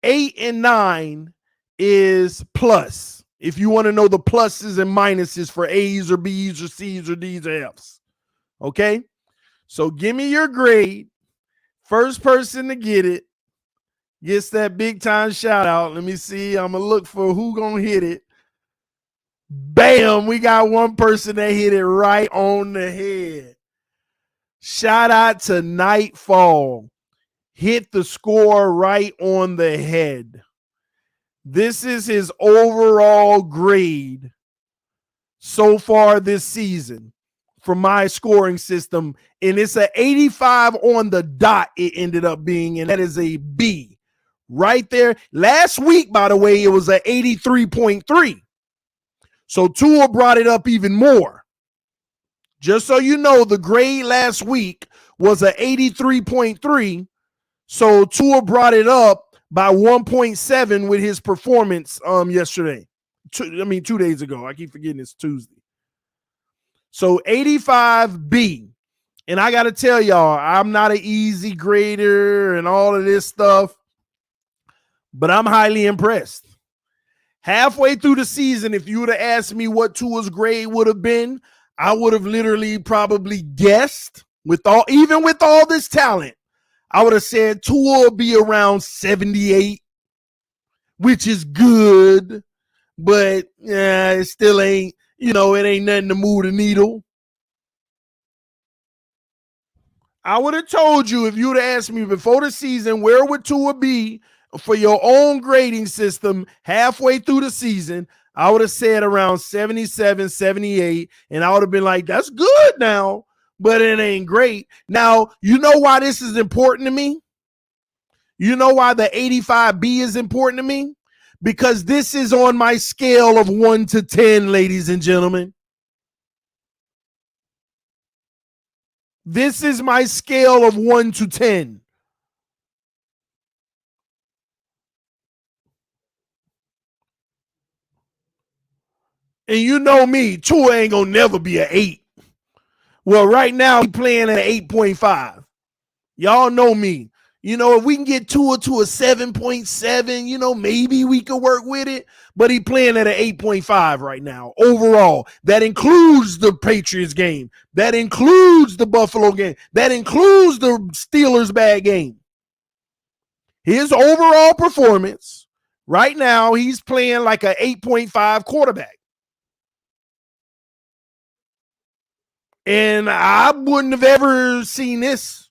8 and 9 is plus. If you want to know the pluses and minuses for A's or B's or C's or D's or F's. Okay? So give me your grade. First person to get it gets that big time shout out. Let me see. I'm going to look for who going to hit it. Bam. We got one person that hit it right on the head. Shout out to Nightfall. Hit the score right on the head. This is his overall grade so far this season for my scoring system. And it's an 85 on the dot it ended up being, and that is a B. Right there. Last week, by the way, it was an 83.3. So Tua brought it up even more. Just so you know, the grade last week was an 83.3. So Tua brought it up by 1.7 with his performance yesterday. 2 days ago. I keep forgetting it's Tuesday. So 85B. And I got to tell y'all, I'm not an easy grader and all of this stuff, but I'm highly impressed. Halfway through the season, if you would have asked me what Tua's grade would have been, I would have literally probably guessed even with all this talent, I would have said Tua will be around 78, which is good, but it still ain't, it ain't nothing to move the needle. I would have told you if you would have asked me before the season, where would Tua be for your own grading system halfway through the season, I would have said around 77, 78, and I would have been like, that's good now, but it ain't great. Now, you know why this is important to me? You know why the 85B is important to me? Because this is on my scale of 1 to 10, ladies and gentlemen. This is my scale of 1 to 10. And you know me, Tua ain't gonna never be an 8. Well, right now he's playing at 8.5. Y'all know me. If we can get Tua to a 7.7, maybe we could work with it. But he playing at an 8.5 right now overall. That includes the Patriots game. That includes the Buffalo game. That includes the Steelers bad game. His overall performance right now, he's playing like an 8.5 quarterback. And I wouldn't have ever seen this.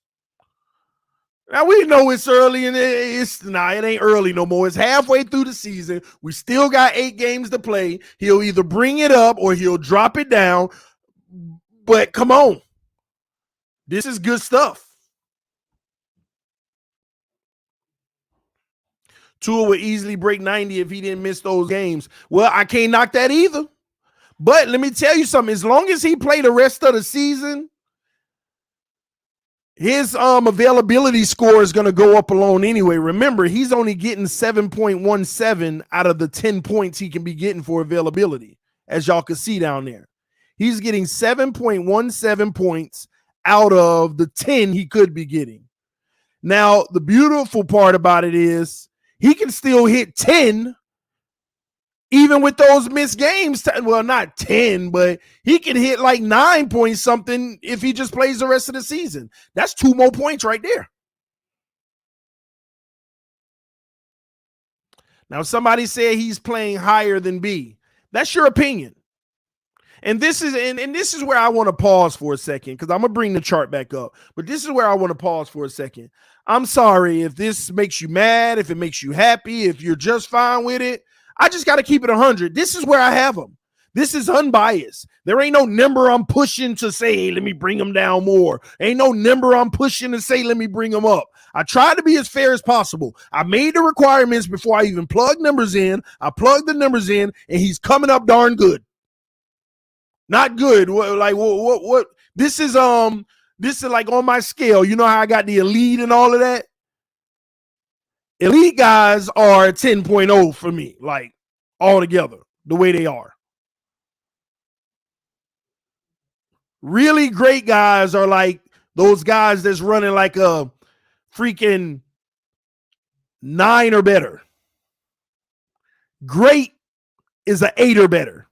Now, we know it's early, and it ain't early no more. It's halfway through the season. We still got 8 games to play. He'll either bring it up or he'll drop it down. But come on. This is good stuff. Tua would easily break 90 if he didn't miss those games. Well, I can't knock that either. But let me tell you something. As long as he play the rest of the season, his availability score is going to go up alone anyway. Remember, he's only getting 7.17 out of the 10 points he can be getting for availability, as y'all can see down there. He's getting 7.17 points out of the 10 he could be getting. Now, the beautiful part about it is he can still hit 10 even with those missed games. Well, not 10, but he can hit like 9 point something if he just plays the rest of the season. That's 2 more points right there. Now, somebody said he's playing higher than B. That's your opinion. And this is where I want to pause for a second, because I'm going to bring the chart back up. But this is where I want to pause for a second. I'm sorry if this makes you mad, if it makes you happy, if you're just fine with it. I just got to keep it 100. This is where I have them. This is unbiased. There ain't no number I'm pushing to say, hey, let me bring them down more. Ain't no number I'm pushing to say, let me bring them up. I tried to be as fair as possible. I made the requirements before I even plugged numbers in. I plugged the numbers in, and he's coming up darn good. Not good. Like what? This is like on my scale. You know how I got the elite and all of that? Elite guys are 10.0 for me, like all together, the way they are. Really great guys are like those guys that's running like a freaking 9 or better. Great is an 8 or better.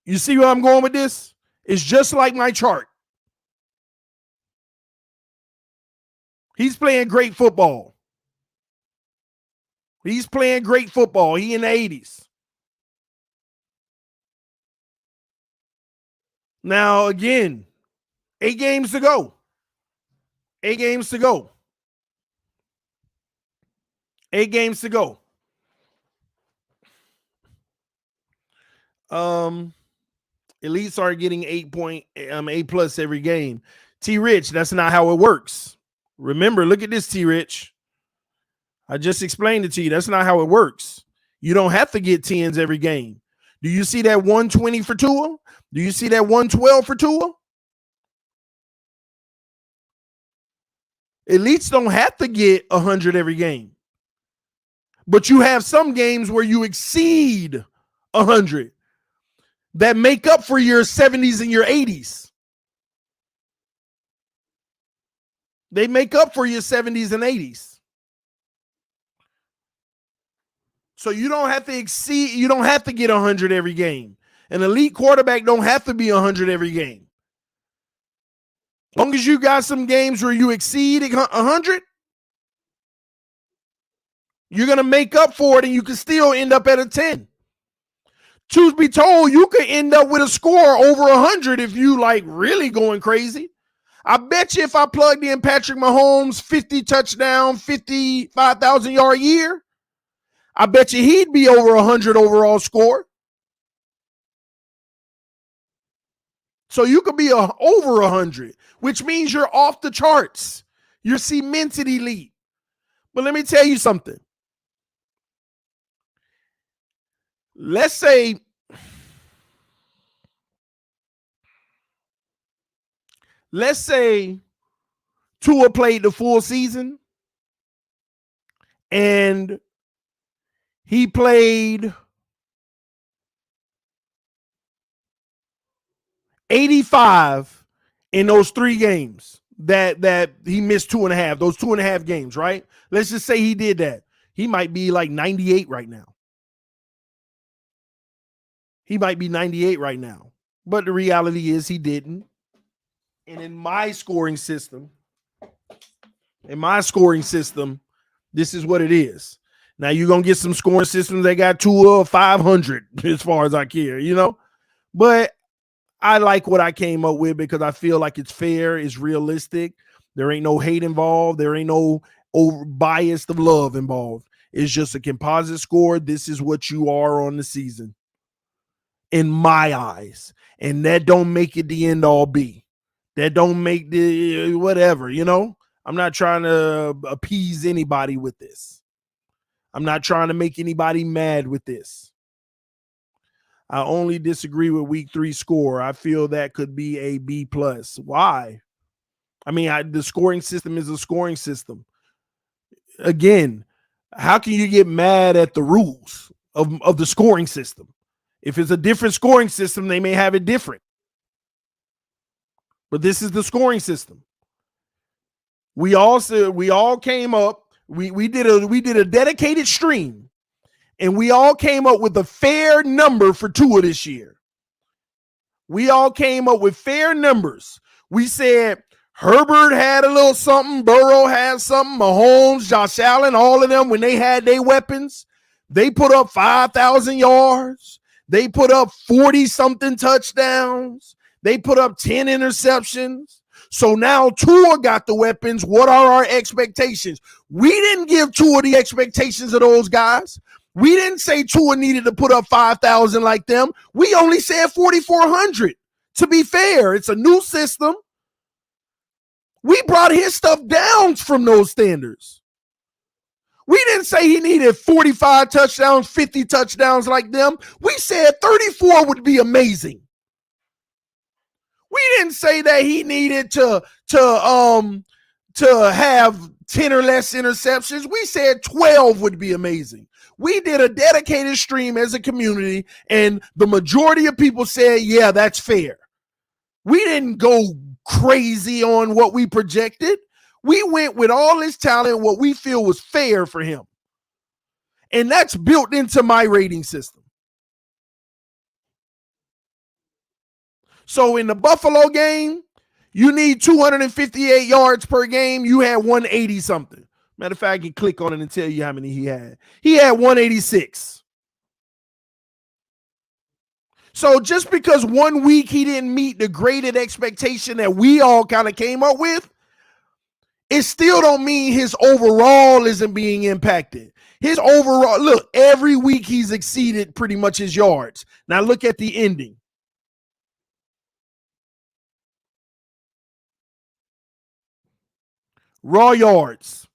You see where I'm going with this? It's just like my chart. He's playing great football. He's playing great football. He in the 80s. Now, again, 8 games to go. 8 games to go. 8 games to go. Elites are getting 8 plus every game. T Rich, that's not how it works. Remember, look at this, T Rich. I just explained it to you. That's not how it works. You don't have to get 10s every game. Do you see that 120 for Tua? Do you see that 112 for Tua? Elites don't have to get 100 every game. But you have some games where you exceed 100 that make up for your 70s and your 80s. They make up for your 70s and 80s. So you don't have to exceed, you don't have to get 100 every game. An elite quarterback don't have to be 100 every game. As long as you got some games where you exceed 100, you're going to make up for it and you can still end up at a 10. Truth be told, you could end up with a score over 100 if you like really going crazy. I bet you if I plugged in Patrick Mahomes 50 touchdown, 55,000 yard year, I bet you he'd be over 100 overall score. So you could be over 100, which means you're off the charts. You're cemented elite. But let me tell you something. Let's say Tua played the full season and he played 85 in those 3 games that he missed 2.5, those 2.5 games, right? Let's just say he did that. He might be like 98 right now. He might be 98 right now. But the reality is he didn't. And in my scoring system, this is what it is. Now you're going to get some scoring systems that got 500 as far as I care, you know? But I like what I came up with because I feel like it's fair, it's realistic. There ain't no hate involved. There ain't no over bias of love involved. It's just a composite score. This is what you are on the season, in my eyes. And that don't make it the end all be. That don't make the whatever, you know? I'm not trying to appease anybody with this. I'm not trying to make anybody mad with this. I only disagree with week 3 score. I feel that could be a B+. Why? I mean, the scoring system is a scoring system. Again, how can you get mad at the rules of the scoring system? If it's a different scoring system, they may have it different. But this is the scoring system. We all came up. We did a dedicated stream, and we all came up with a fair number for Tua this year. We all came up with fair numbers. We said Herbert had a little something, Burrow had something, Mahomes, Josh Allen, all of them, when they had their weapons, they put up 5,000 yards. They put up 40-something touchdowns. They put up 10 interceptions. So now Tua got the weapons. What are our expectations? We didn't give Tua the expectations of those guys. We didn't say Tua needed to put up 5,000 like them. We only said 4,400. To be fair, it's a new system. We brought his stuff down from those standards. We didn't say he needed 45 touchdowns, 50 touchdowns like them. We said 34 would be amazing. We didn't say that he needed to have 10 or less interceptions. We said 12 would be amazing. We did a dedicated stream as a community, and the majority of people said, yeah, that's fair. We didn't go crazy on what we projected. We went with all his talent, what we feel was fair for him. And that's built into my rating system. So in the Buffalo game, you need 258 yards per game. You had 180 something. Matter of fact, I can click on it and tell you how many he had. He had 186. So just because 1 week he didn't meet the graded expectation that we all kind of came up with, it still don't mean his overall isn't being impacted. His overall, look, every week he's exceeded pretty much his yards. Now look at the ending. Raw yards.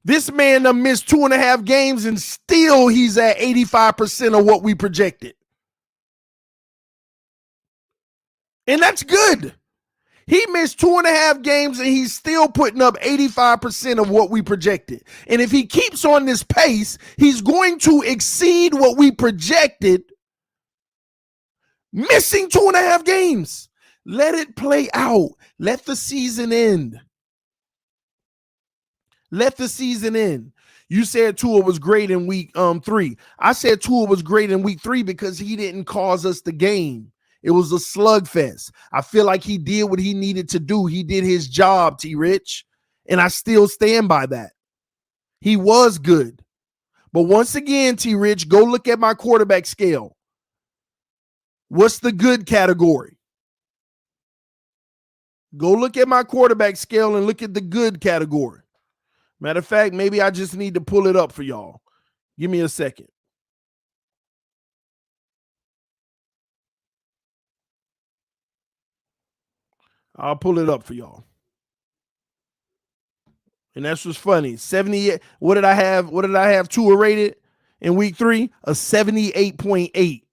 This man done missed 2.5 games and still he's at 85% of what we projected. And that's good. He missed 2.5 games and he's still putting up 85% of what we projected. And if he keeps on this pace, he's going to exceed what we projected, missing 2.5 games. Let it play out. Let the season end. Let the season end. You said Tua was great in week 3. I said Tua was great in week 3 because he didn't cause us the game. It was a slugfest. I feel like he did what he needed to do. He did his job, T. Rich, and I still stand by that. He was good. But once again, T. Rich, go look at my quarterback scale. What's the good category? Go look at my quarterback scale and look at the good category. Matter of fact, maybe I just need to pull it up for y'all. Give me a second. I'll pull it up for y'all. And that's what's funny. 78. What did I have? What did I have Tua rated in week 3? A 78.8,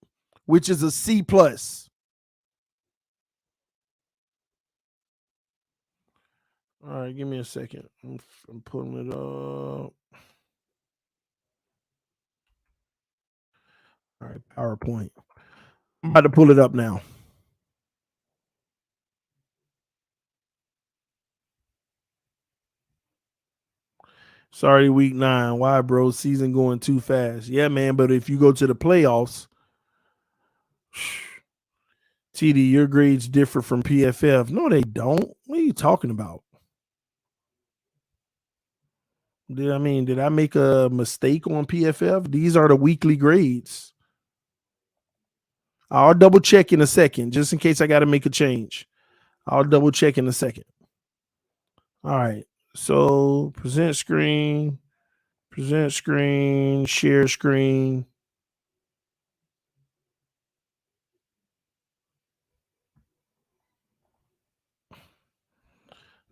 which is a C+. All right, give me a second. I'm pulling it up. All right, PowerPoint. I'm about to pull it up now. Sorry, week 9. Why, bro? Season going too fast. Yeah, man, but if you go to the playoffs, TD, your grades differ from PFF. No, they don't. What are you talking about? Did I make a mistake on PFF? These are the weekly grades. I'll double check in a second, just in case I got to make a change. I'll double check in a second. All right. So present screen, share screen.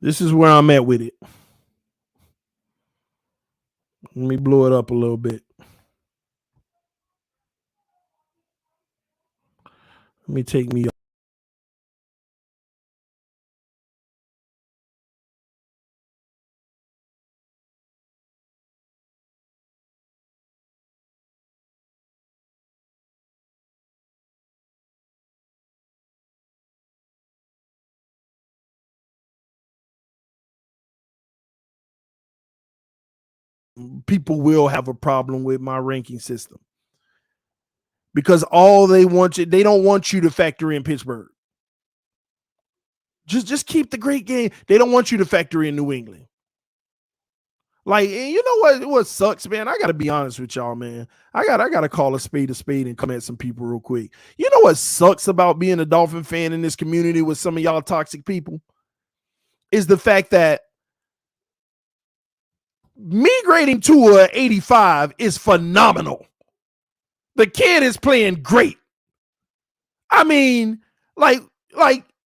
This is where I'm at with it. Let me blow it up a little bit. Let me take me. People will have a problem with my ranking system because all they don't want you to factor in Pittsburgh. Just keep the great game. They don't want you to factor in New England. Like, and you know what sucks, man? I got to be honest with y'all, man. I got to call a spade and come at some people real quick. You know what sucks about being a Dolphin fan in this community with some of y'all toxic people? Is the fact that me grading Tua 85 is phenomenal. The kid is playing great. I mean, like,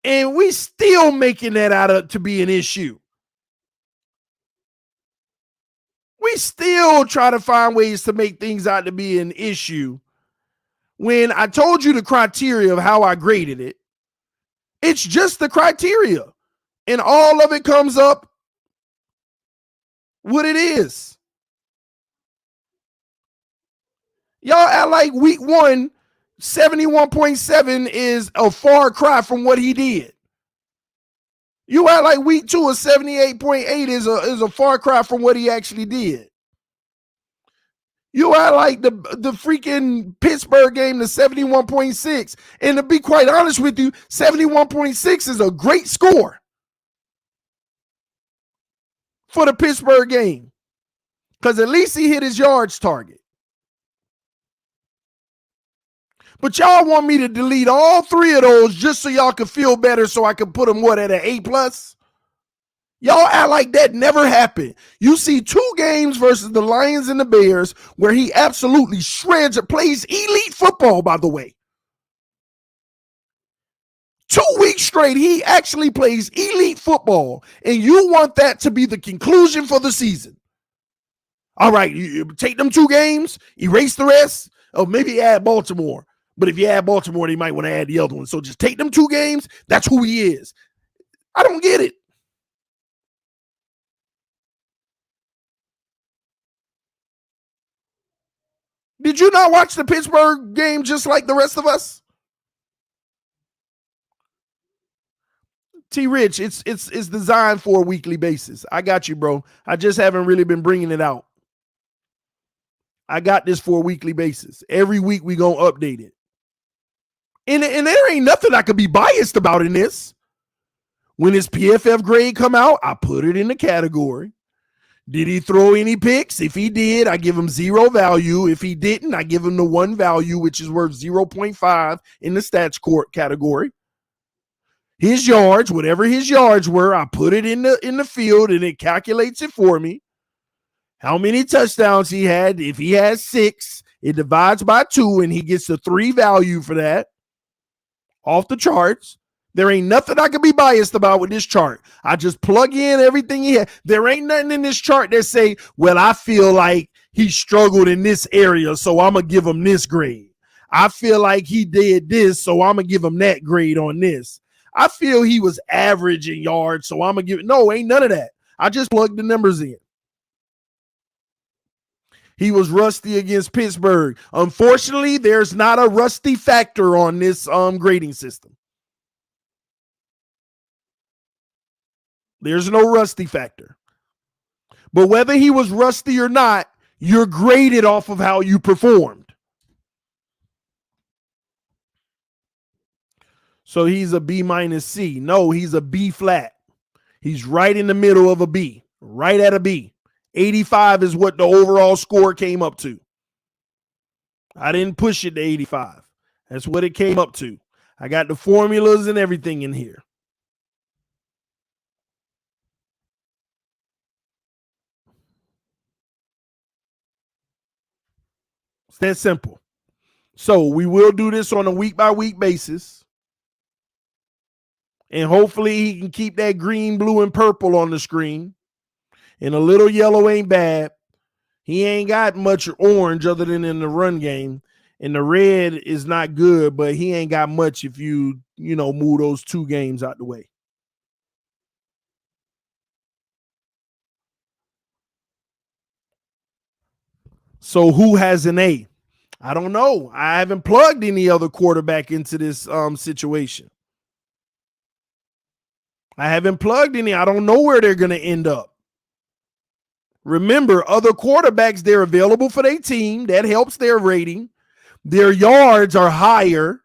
and we still making that out to be an issue. We still try to find ways to make things out to be an issue. When I told you the criteria of how I graded it, it's just the criteria. And all of it comes up what it is. Y'all act like week 1, 71.7 is a far cry from what he did. You act like week 2 of 78.8 is a far cry from what he actually did. You act like the freaking Pittsburgh game, the 71.6. And to be quite honest with you, 71.6 is a great score for the Pittsburgh game. Because at least he hit his yards target. But y'all want me to delete all 3 of those just so y'all can feel better so I can put them, at an A+? Y'all act like that never happened. You see 2 games versus the Lions and the Bears where he absolutely shreds or plays elite football, by the way. 2 weeks straight, he actually plays elite football, and you want that to be the conclusion for the season. All right, you take them 2 games, erase the rest, or maybe add Baltimore. But if you add Baltimore, they might want to add the other one. So just take them 2 games. That's who he is. I don't get it. Did you not watch the Pittsburgh game just like the rest of us? T. Rich, it's designed for a weekly basis. I got you, bro. I just haven't really been bringing it out. I got this for a weekly basis. Every week we gonna update it. And there ain't nothing I could be biased about in this. When his PFF grade come out, I put it in the category. Did he throw any picks? If he did, I give him 0 value. If he didn't, I give him the 1 value, which is worth 0.5 in the stats court category. His yards, whatever his yards were, I put it in the field and it calculates it for me. How many touchdowns he had. If he has 6, it divides by 2 and he gets the 3 value for that. Off the charts. There ain't nothing I can be biased about with this chart. I just plug in everything he had. There ain't nothing in this chart that say, well, I feel like he struggled in this area, so I'm going to give him this grade. I feel like he did this, so I'm going to give him that grade on this. I feel he was average in yards, so I'm going to give it. No, ain't none of that. I just plugged the numbers in. He was rusty against Pittsburgh. Unfortunately, there's not a rusty factor on this grading system. There's no rusty factor. But whether he was rusty or not, you're graded off of how you performed. So he's a B minus C. No, he's a B flat. He's right in the middle of a B, right at a B. 85 is what the overall score came up to. I didn't push it to 85. That's what it came up to. I got the formulas and everything in here. It's that simple. So we will do this on a week-by-week basis. And hopefully he can keep that green, blue, and purple on the screen. And a little yellow ain't bad. He ain't got much orange other than in the run game. And the red is not good, but he ain't got much if you move those 2 games out the way. So who has an A? I don't know. I haven't plugged any other quarterback into this situation. I haven't plugged any. I don't know where they're going to end up. Remember, other quarterbacks, they're available for their team. That helps their rating. Their yards are higher.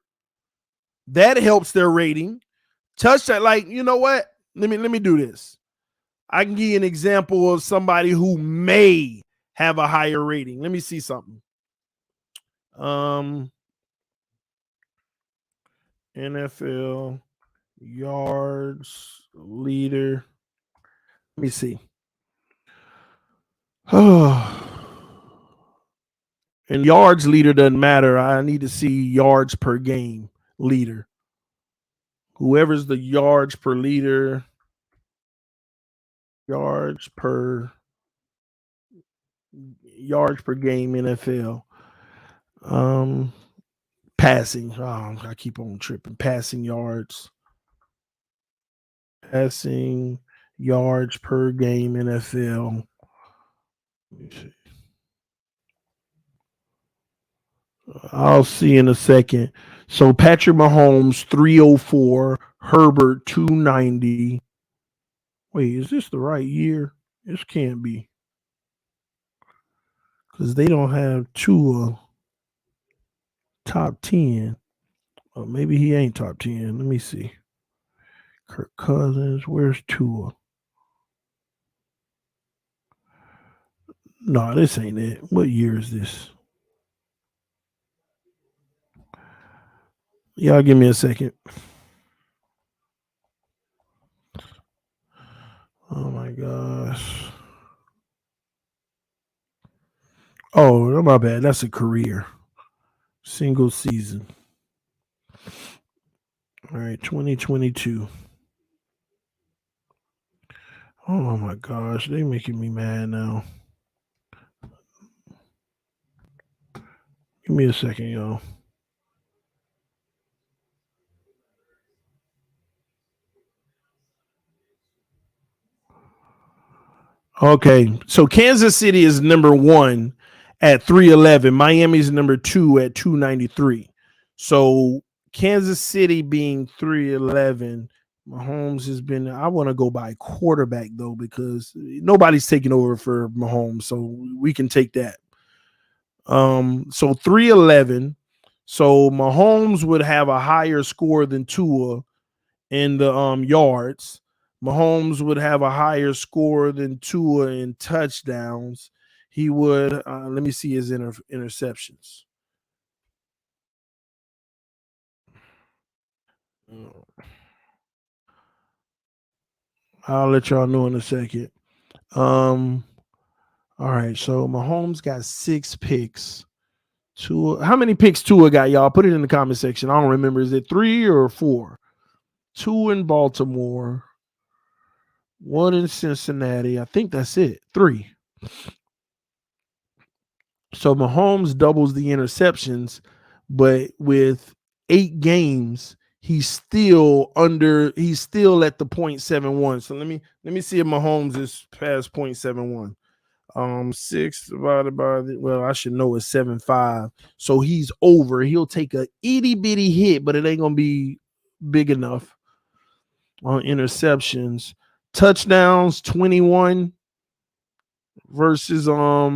That helps their rating. Touchdown, like, you know what? Let me do this. I can give you an example of somebody who may have a higher rating. Let me see something. NFL yards leader. Let me see. And yards leader doesn't matter. I need to see yards per game leader. Whoever's the yards per leader, yards per game NFL. Passing. Oh, I keep on tripping. Passing yards. Passing yards per game NFL. Let me see. I'll see in a second. So Patrick Mahomes 304, Herbert 290. Wait, is this the right year? This can't be. Because they don't have Tua top 10. Or maybe he ain't top 10. Let me see. Kirk Cousins, where's Tua? No, this ain't it. What year is this? Y'all give me a second. Oh my gosh. Oh, my bad. That's a career. Single season. All right, 2022. Oh my gosh, they making me mad now. Give me a second, y'all. Okay, so Kansas City is number 1 at 311. Miami's number 2 at 293. So Kansas City being 311. Mahomes has been. I want to go by quarterback though because nobody's taking over for Mahomes, so we can take that. So 311. So Mahomes would have a higher score than Tua in the yards. Mahomes would have a higher score than Tua in touchdowns. He would. Let me see his interceptions. I'll let y'all know in a second. Um. All right. So Mahomes got 6 picks. Tua. How many picks Tua got? Y'all put it in the comment section. I don't remember. Is it 3 or 4? 2 in Baltimore. 1 in Cincinnati. I think that's it. 3. So Mahomes doubles the interceptions, but with 8 games, he's still at the 0.71. So let me see if Mahomes is past 0.71. 6 divided by I should know it's 7.5. So he's over. He'll take a itty bitty hit, but it ain't gonna be big enough on interceptions. Touchdowns 21 versus let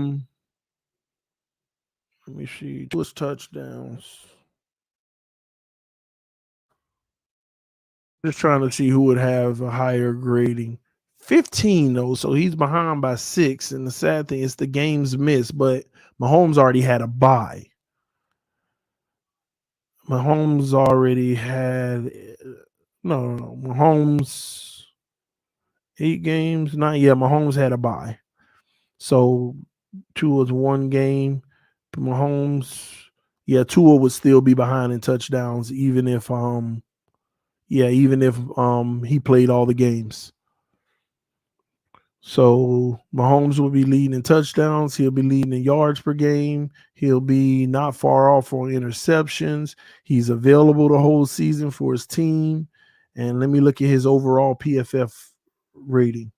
me see. What's touchdowns? Just trying to see who would have a higher grading. 15 though, so he's behind by 6. And the sad thing is the game's missed, but Mahomes already had a bye. Mahomes already had no. Mahomes 8 games. Not yet. Mahomes had a bye. So Tua was 1 game. Mahomes, yeah, Tua would still be behind in touchdowns, even if he played all the games. So Mahomes will be leading in touchdowns. He'll be leading in yards per game. He'll be not far off on interceptions. He's available the whole season for his team. And let me look at his overall PFF rating.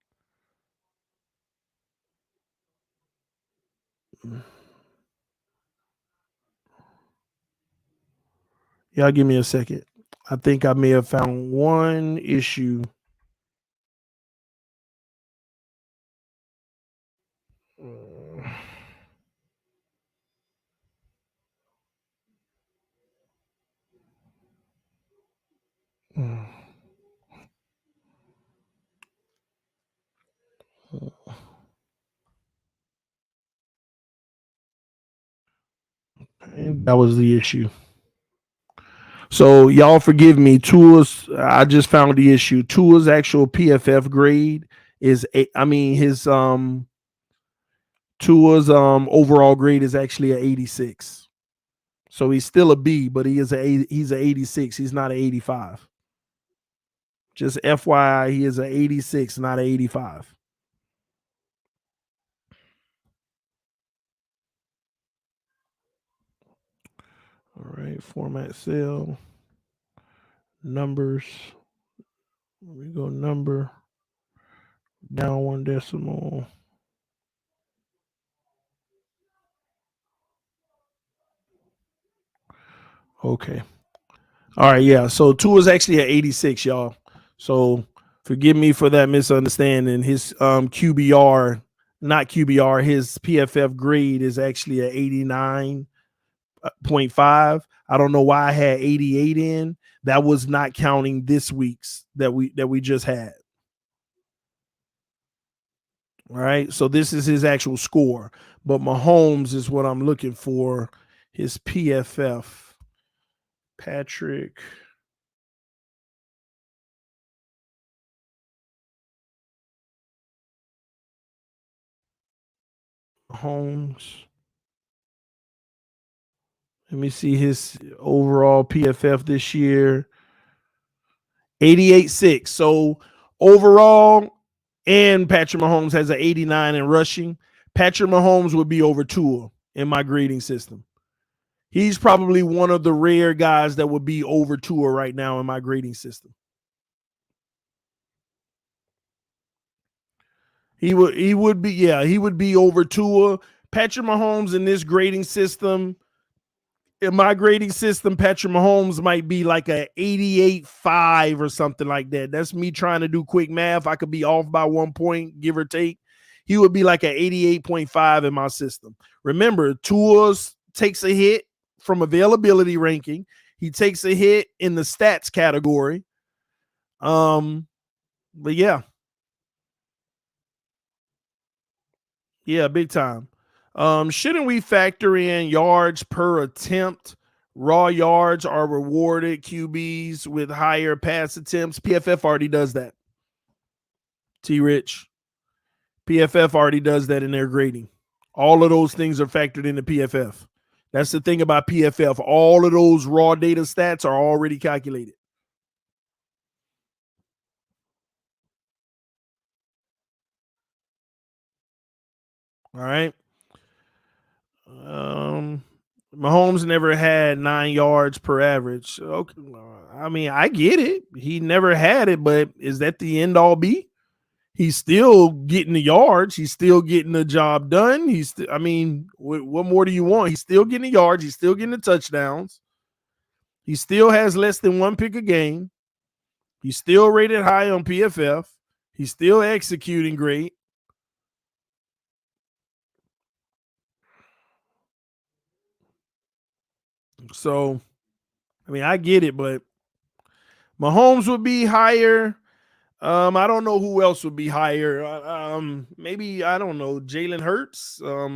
Y'all give me a second. I think I may have found one issue. That was the issue. So y'all forgive me. I just found the issue. Tua's actual PFF grade is his Tua's overall grade is actually a 86. So he's still a B, but he's a 86. He's not an 85. Just FYI, he is an 86, not an 85. All right, format cell, numbers. We go number down 1 decimal. Okay. All right, yeah. So Tua is actually at 86, y'all. So forgive me for that misunderstanding. His QBR, not QBR, his PFF grade is actually at 89.5. I don't know why I had 88 in. That was not counting this week's that we just had. All right. So this is his actual score. But Mahomes is what I'm looking for. His PFF. Patrick Mahomes. Let me see his overall PFF this year. 88.6. So overall, and Patrick Mahomes has an 89 in rushing. Patrick Mahomes would be over Tua in my grading system. He's probably one of the rare guys that would be over Tua right now in my grading system. He would be over Tua. Patrick Mahomes in this grading system, in my grading system, Patrick Mahomes might be like a 88.5 or something like that. That's me trying to do quick math. I could be off by 1 point, give or take. He would be like an 88.5 in my system. Remember, Tua takes a hit from availability ranking. He takes a hit in the stats category. But yeah, big time. Shouldn't we factor in yards per attempt? Raw yards are rewarded QBs with higher pass attempts. PFF already does that. T-Rich. PFF already does that in their grading. All of those things are factored into PFF. That's the thing about PFF. All of those raw data stats are already calculated. All right. Mahomes never had 9 yards per average. Okay, I mean, I get it. He never had it, but is that the end all be? He's still getting the yards. He's still getting the job done. I mean, what more do you want? He's still getting the yards. He's still getting the touchdowns. He still has less than 1 pick a game. He's still rated high on PFF. He's still executing great. So, I mean, I get it, but Mahomes would be higher. I don't know who else would be higher. Maybe I don't know. Jalen Hurts. Let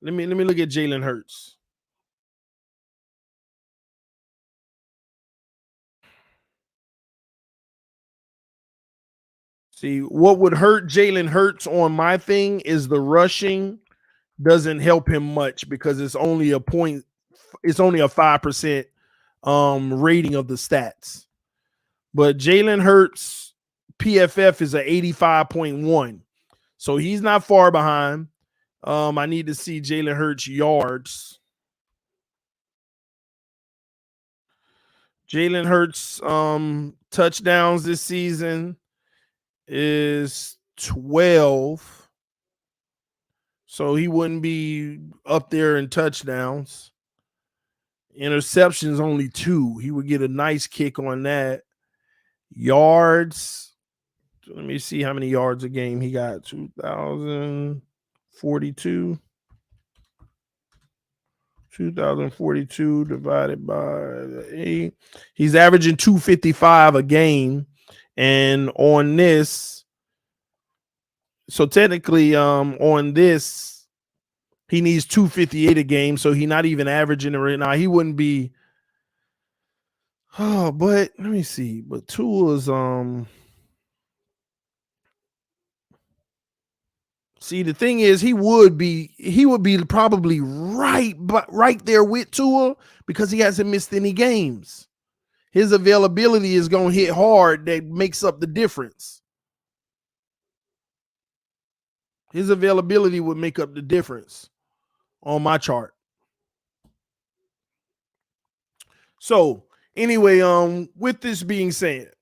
me look at Jalen Hurts. See, what would hurt Jalen Hurts on my thing is the rushing doesn't help him much because it's only a 5% rating of the stats. But Jalen Hurts PFF is a 85.1. So he's not far behind. I need to see Jalen Hurts yards. Jalen Hurts touchdowns this season is 12. So he wouldn't be up there in touchdowns. Interceptions only 2. He would get a nice kick on that. Yards. Let me see how many yards a game he got. 2,042. 2,042 divided by 8. He's averaging 255 a game. And on this, so technically on this, he needs 258 a game. So he's not even averaging it right now. He wouldn't be. Oh, but let me see. But Tua's see, the thing is, he would be probably right there with Tua because he hasn't missed any games. His availability is going to hit hard. That makes up the difference. His availability would make up the difference on my chart. So anyway, with this being said,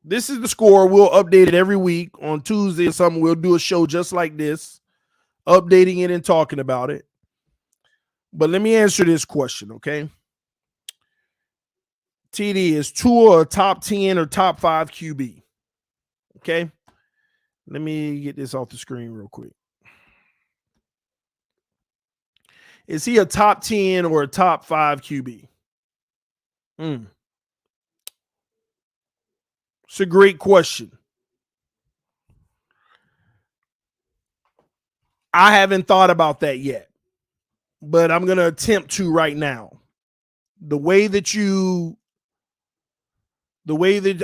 this is the score. We'll update it every week on Tuesday or something. We'll do a show just like this, updating it and talking about it. But let me answer this question, okay? TD, is Tua a top 10 or top 5 QB? Okay. Let me get this off the screen real quick. Is he a top 10 or a top 5 QB? It's a great question. I haven't thought about that yet, but I'm going to attempt to right now. The way that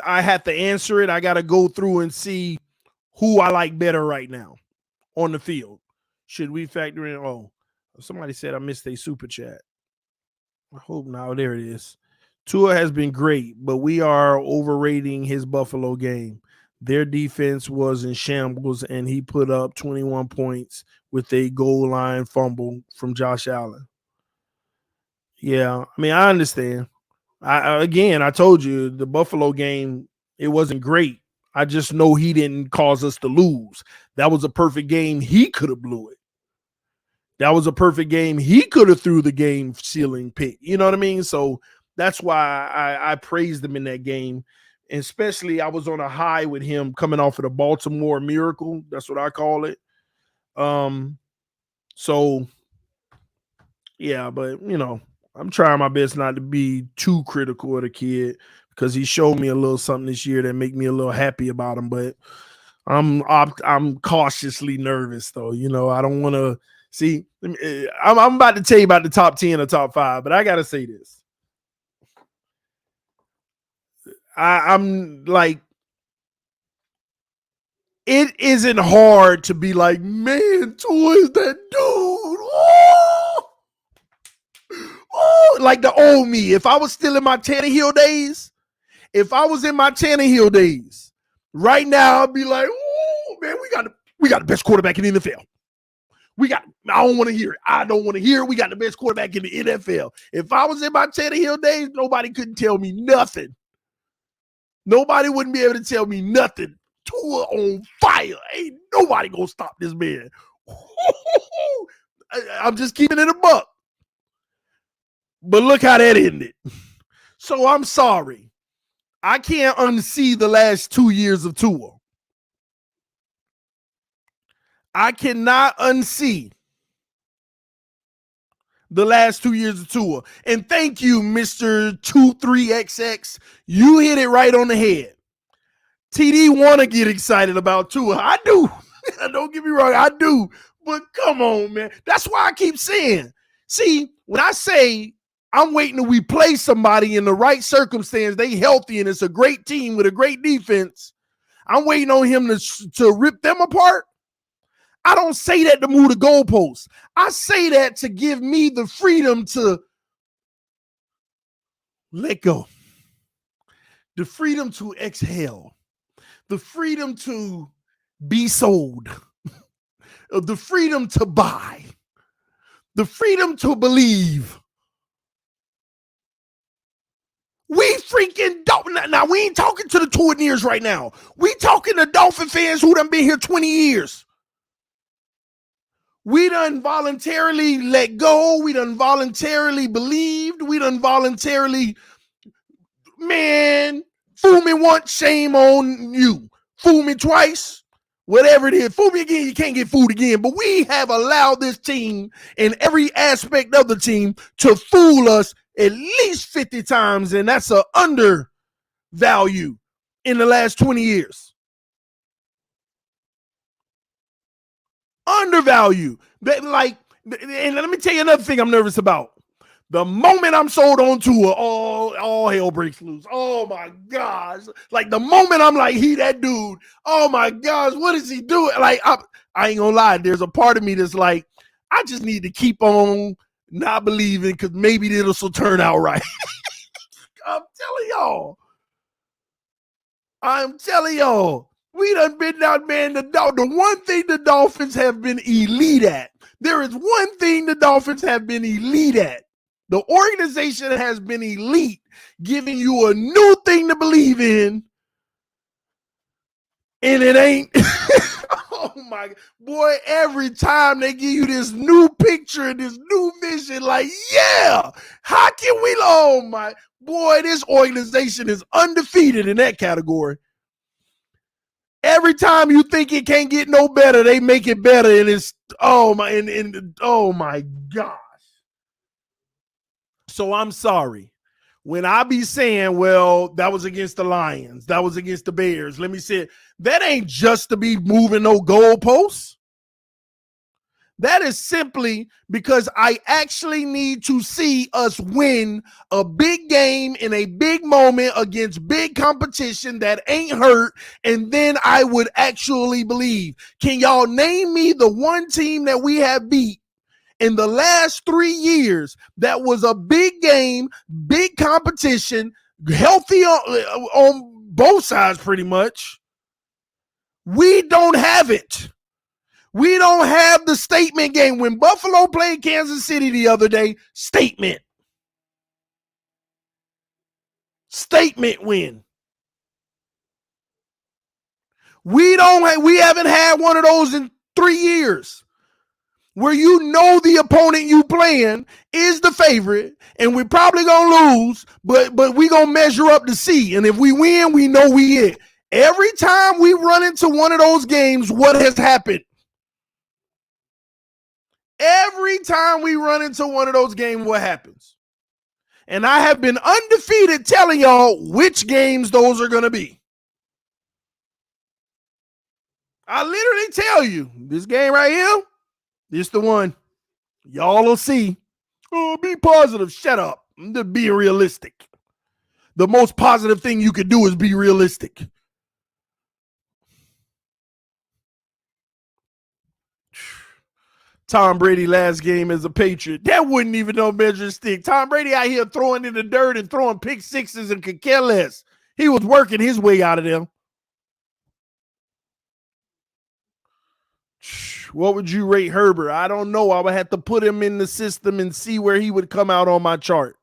I have to answer it, I got to go through and see who I like better right now on the field. Should we factor in? Oh, somebody said I missed a super chat. I hope now. There it is. Tua has been great, but we are overrating his Buffalo game. Their defense was in shambles, and he put up 21 points with a goal line fumble from Josh Allen. Yeah, I mean, I understand. I told you the Buffalo game, it wasn't great. I just know he didn't cause us to lose. That was a perfect game. He could have blew it. That was a perfect game. He could have threw the game ceiling pick. You know what I mean? So that's why I praised him in that game. And especially I was on a high with him coming off of the Baltimore Miracle. That's what I call it. So yeah, but I'm trying my best not to be too critical of the kid because he showed me a little something this year that make me a little happy about him. But I'm cautiously nervous though. I don't want to see. I'm about to tell you about the top 10 or top 5, but I gotta say this. I'm like, it isn't hard to be like, man, Tua is that dude. Oh! Oh, like the old me. If I was still in my Tannehill days, right now I'd be like, oh man, we got the best quarterback in the NFL. I don't want to hear it. I don't want to hear it. We got the best quarterback in the NFL. If I was in my Tannehill days, nobody couldn't tell me nothing. Nobody wouldn't be able to tell me nothing. Tua on fire. Ain't nobody gonna stop this man. I'm just keeping it a buck. But look how that ended. So I'm sorry. I can't unsee the last 2 years of Tua. I cannot unsee the last 2 years of Tua. And thank you, Mr. 23XX. You hit it right on the head. TD want to get excited about Tua. I do. Don't get me wrong. I do. But come on, man. That's why I keep saying. See, when I say I'm waiting till we play somebody in the right circumstance, they healthy, and it's a great team with a great defense, I'm waiting on him to rip them apart. I don't say that to move the goalposts. I say that to give me the freedom to let go, the freedom to exhale, the freedom to be sold, the freedom to buy, the freedom to believe. We freaking don't. Now, we ain't talking to the Tornadoes right now. We talking to Dolphin fans who done been here 20 years. We done voluntarily let go. We done voluntarily believed. We done voluntarily, man, fool me once, shame on you. Fool me twice, whatever it is. Fool me again, you can't get fooled again. But we have allowed this team and every aspect of the team to fool us at least 50 times, and that's an undervalue in the last 20 years. Undervalue. Like, and let me tell you another thing I'm nervous about. The moment I'm sold on Tua, all hell breaks loose. Oh my gosh. Like the moment I'm like, he that dude. Oh my gosh, what is he doing? Like, I ain't gonna lie. There's a part of me that's like, I just need to keep on not believing because maybe this will turn out right. I'm telling y'all. We done been down, man. The one thing the Dolphins have been elite at. There is one thing the Dolphins have been elite at. The organization has been elite, giving you a new thing to believe in. And it ain't. Oh my boy, every time they give you this new picture and this new vision, like, yeah, how can we? Oh my boy, this organization is undefeated in that category. Every time you think it can't get no better, they make it better, and it's oh my gosh. So I'm sorry. When I be saying, well, that was against the Lions, that was against the Bears, let me say, that ain't just to be moving no goalposts. That is simply because I actually need to see us win a big game in a big moment against big competition that ain't hurt, and then I would actually believe. Can y'all name me the one team that we have beat in the last 3 years that was a big game, big competition, healthy on both sides pretty much? We don't have it. We don't have the statement game. When Buffalo played Kansas City the other day, statement. statement win. We haven't had one of those in 3 years where you know the opponent you playing is the favorite and we're probably gonna lose, but we gonna measure up to see. And if we win, we know we it. Every time we run into one of those games, what has happened? Every time we run into one of those games, what happens? And I have been undefeated telling y'all which games those are gonna be. I literally tell you, this game right here, this the one. Y'all will see. Oh, be positive. Shut up. I'm just being realistic. The most positive thing you could do is be realistic. Tom Brady last game as a Patriot. That wouldn't even no measure stick. Tom Brady out here throwing in the dirt and throwing pick sixes and could care less. He was working his way out of them. What would you rate Herbert? I don't know. I would have to put him in the system and see where he would come out on my chart.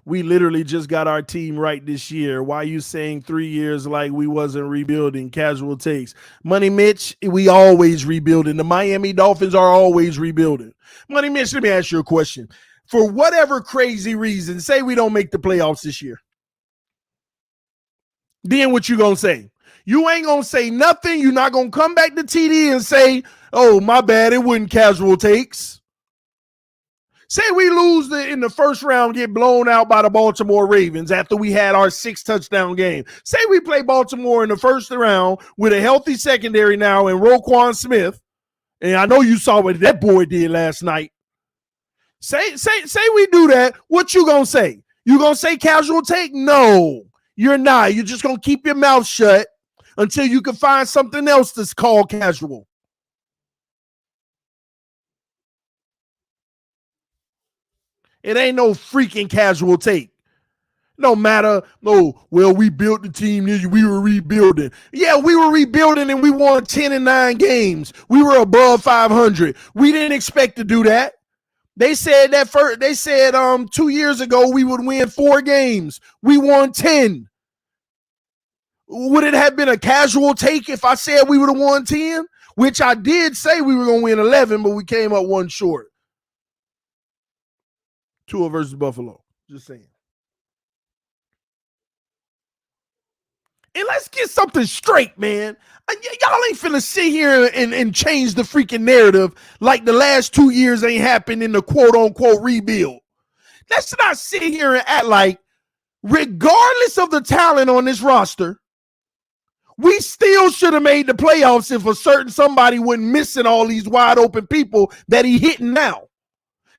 We literally just got our team right this year. Why are you saying 3 years like we wasn't rebuilding? Casual takes. Money Mitch, we always rebuilding. The Miami Dolphins are always rebuilding. Money Mitch, let me ask you a question. For whatever crazy reason, say we don't make the playoffs this year. Then what you gonna say? You ain't gonna say nothing. You're not gonna come back to TD and say, oh, my bad, it wasn't casual takes. Say we lose in the first round, get blown out by the Baltimore Ravens after we had our 6-touchdown game. Say we play Baltimore in the first round with a healthy secondary now and Roquan Smith. And I know you saw what that boy did last night. Say we do that. What you gonna say? You gonna say casual take? No, you're not. You're just gonna keep your mouth shut until you can find something else that's called casual. It ain't no freaking casual take. No matter, no, well, we built the team. We were rebuilding. Yeah, we were rebuilding and we won 10-9 games. We were above 500. We didn't expect to do that. They said 2 years ago we would win 4 games. We won 10. Would it have been a casual take if I said we would have won 10? Which I did say we were going to win 11, but we came up one short. Tua versus Buffalo. Just saying. And let's get something straight, man. Y'all ain't finna sit here and change the freaking narrative like the last 2 years ain't happened in the quote-unquote rebuild. Let's not sit here and act like, regardless of the talent on this roster, we still should have made the playoffs if a certain somebody wasn't missing all these wide open people that he hitting now.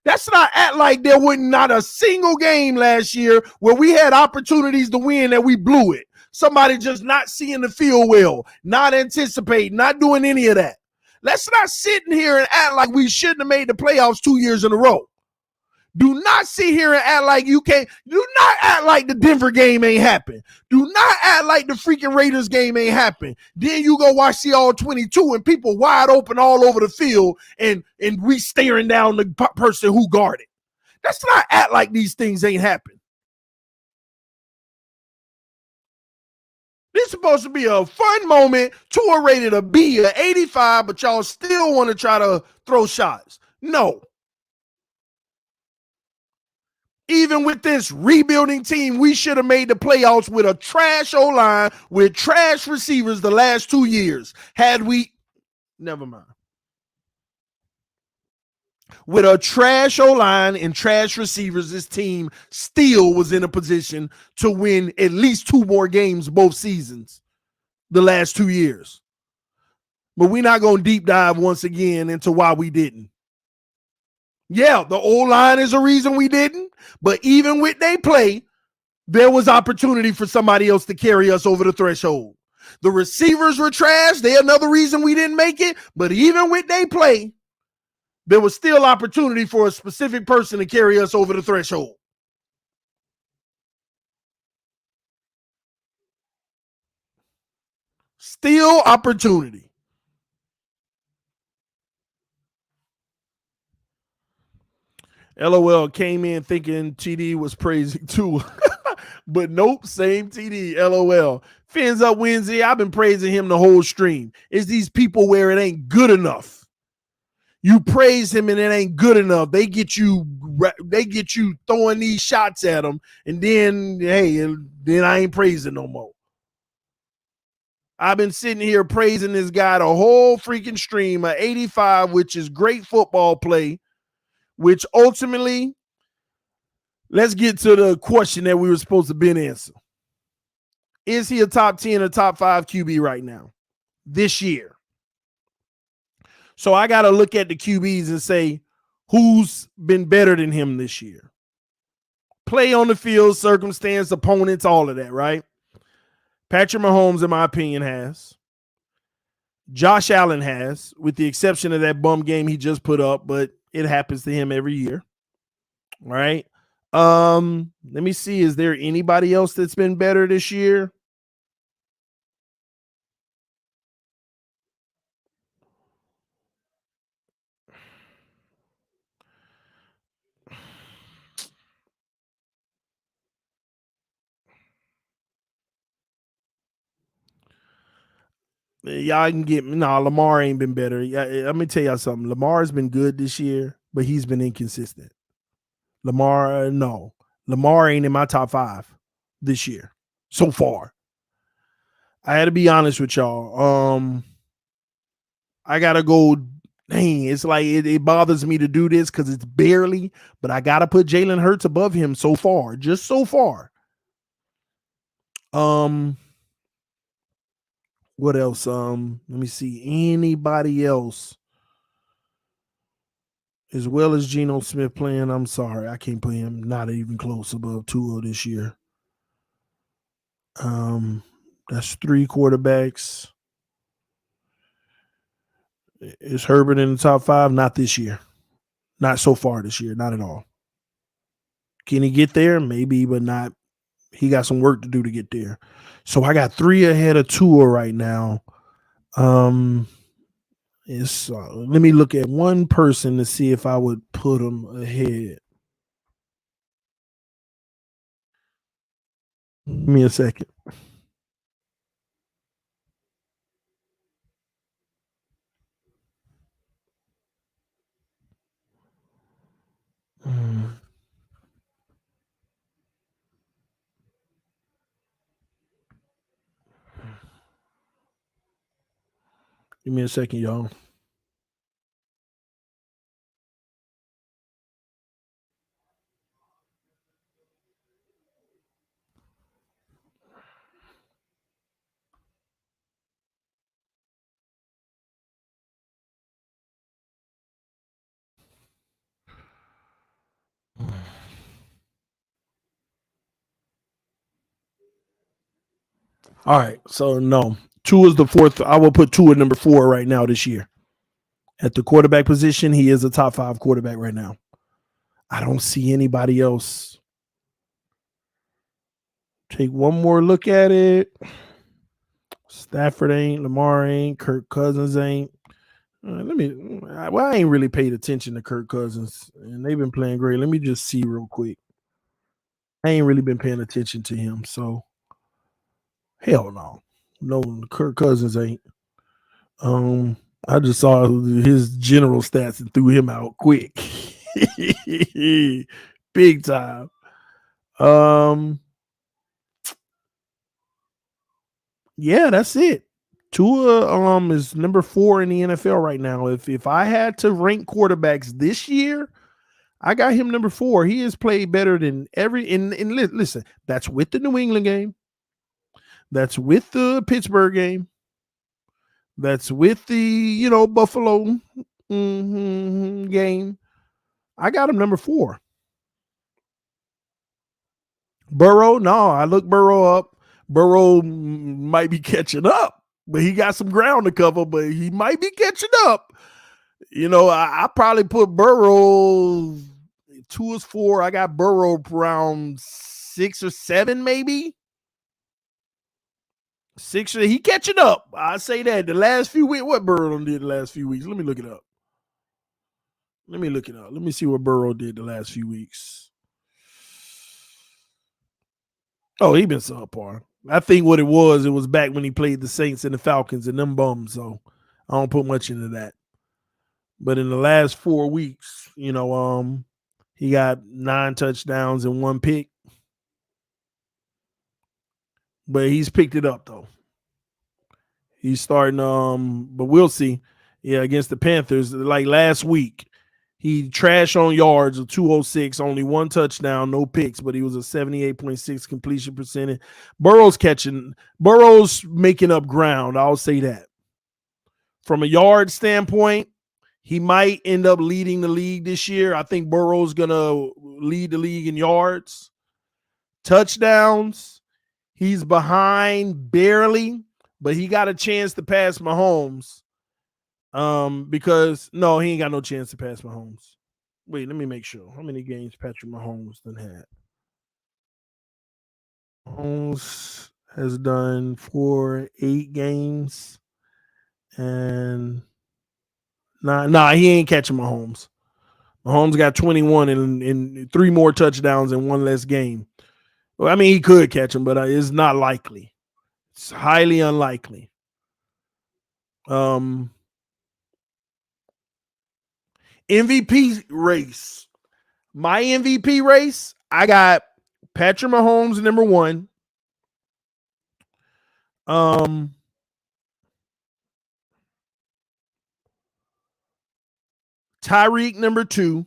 That's not act like there wasn't not a single game last year where we had opportunities to win that we blew it. Somebody just not seeing the field well, not anticipating, not doing any of that. Let's not sit in here and act like we shouldn't have made the playoffs 2 years in a row. Do not sit here and act like you can't. Do not act like the Denver game ain't happened. Do not act like the freaking Raiders game ain't happened. Then you go watch the all 22 and people wide open all over the field and we staring down the person who guarded. Let's not act like these things ain't happened. This is supposed to be a fun moment. Tua rated a B, an 85, but y'all still want to try to throw shots. No. Even with this rebuilding team, we should have made the playoffs with a trash O-line, with trash receivers the last 2 years. Had we, never mind. With a trash O-line and trash receivers, this team still was in a position to win at least 2 more games both seasons the last 2 years. But we're not going to deep dive once again into why we didn't. Yeah, the O-line is a reason we didn't, but even with they play, there was opportunity for somebody else to carry us over the threshold. The receivers were trash. They're another reason we didn't make it, but even with they play, there was still opportunity for a specific person to carry us over the threshold. Still opportunity. LOL came in thinking TD was praising Tua. But nope, same TD. LOL. Fins up Wednesday. I've been praising him the whole stream. It's these people where it ain't good enough. You praise him and it ain't good enough. They get you throwing these shots at him, and then then I ain't praising no more. I've been sitting here praising this guy the whole freaking stream, a 85, which is great football play, which ultimately, let's get to the question that we were supposed to be answer. Is he a top 10 or top 5 QB right now this year? So I got to look at the QBs and say, who's been better than him this year? Play on the field, circumstance, opponents, all of that, right? Patrick Mahomes, in my opinion, has. Josh Allen has, with the exception of that bum game he just put up, but it happens to him every year, right? Let me see. Is there anybody else that's been better this year? Y'all can get me. No, Lamar ain't been better. Let me tell y'all something. Lamar's been good this year, but he's been inconsistent. Lamar, no. Lamar ain't in my top 5 this year so far. I had to be honest with y'all. I gotta go. Dang, it's like it bothers me to do this because it's barely, but I gotta put Jalen Hurts above him so far, just so far. What else? Let me see. Anybody else? As well as Geno Smith playing, I'm sorry, I can't put him not even close above Tua this year. That's 3 quarterbacks. Is Herbert in the top 5? Not this year. Not so far this year. Not at all. Can he get there? Maybe, but not. He got some work to do to get there. So I got 3 ahead of Tua right now. It's let me look at one person to see if I would put him ahead. Give me a second. Give me a second, y'all. All right, so no, Tua is the 4th. I will put Tua at number 4 right now this year. At the quarterback position, he is a top 5 quarterback right now. I don't see anybody else. Take one more look at it. Stafford ain't, Lamar ain't, Kirk Cousins ain't. I ain't really paid attention to Kirk Cousins, and they've been playing great. Let me just see real quick. I ain't really been paying attention to him, so hell no. No, Kirk Cousins ain't. I just saw his general stats and threw him out quick. Big time. Yeah, that's it. Tua is number 4 in the NFL right now. If I had to rank quarterbacks this year, I got him number 4. He has played better than listen, that's with the New England game. That's with the Pittsburgh game. That's with the, Buffalo game. I got him number 4. Burrow, no, I look Burrow up. Burrow might be catching up, but he got some ground to cover, but he might be catching up. I probably put Burrow 2 is 4. I got Burrow around 6 or 7, maybe. 6. He catching up. I say that. The last few weeks, what Burrow did the last few weeks? Let me look it up. Let me look it up. Let me see what Burrow did the last few weeks. Oh, he been subpar. I think what it was back when he played the Saints and the Falcons and them bums. So I don't put much into that. But in the last 4 weeks, he got 9 touchdowns and 1 pick. But he's picked it up though. He's starting, but we'll see. Yeah, against the Panthers, like last week, he trashed on yards of 206, only 1 touchdown, no picks, but he was a 78.6 completion percentage. Burrow's making up ground. I'll say that. From a yard standpoint, he might end up leading the league this year. I think Burrow's going to lead the league in yards. Touchdowns, he's behind barely, but he got a chance to pass Mahomes. Because no, he ain't got no chance to pass Mahomes. Wait, let me make sure. How many games Patrick Mahomes done had? Mahomes has done 8 games, and he ain't catching Mahomes. Mahomes got 21 and 3 more touchdowns and 1 less game. Well, I mean, he could catch him, but it's not likely. It's highly unlikely. MVP race. My MVP race, I got Patrick Mahomes number 1. Tyreek number 2.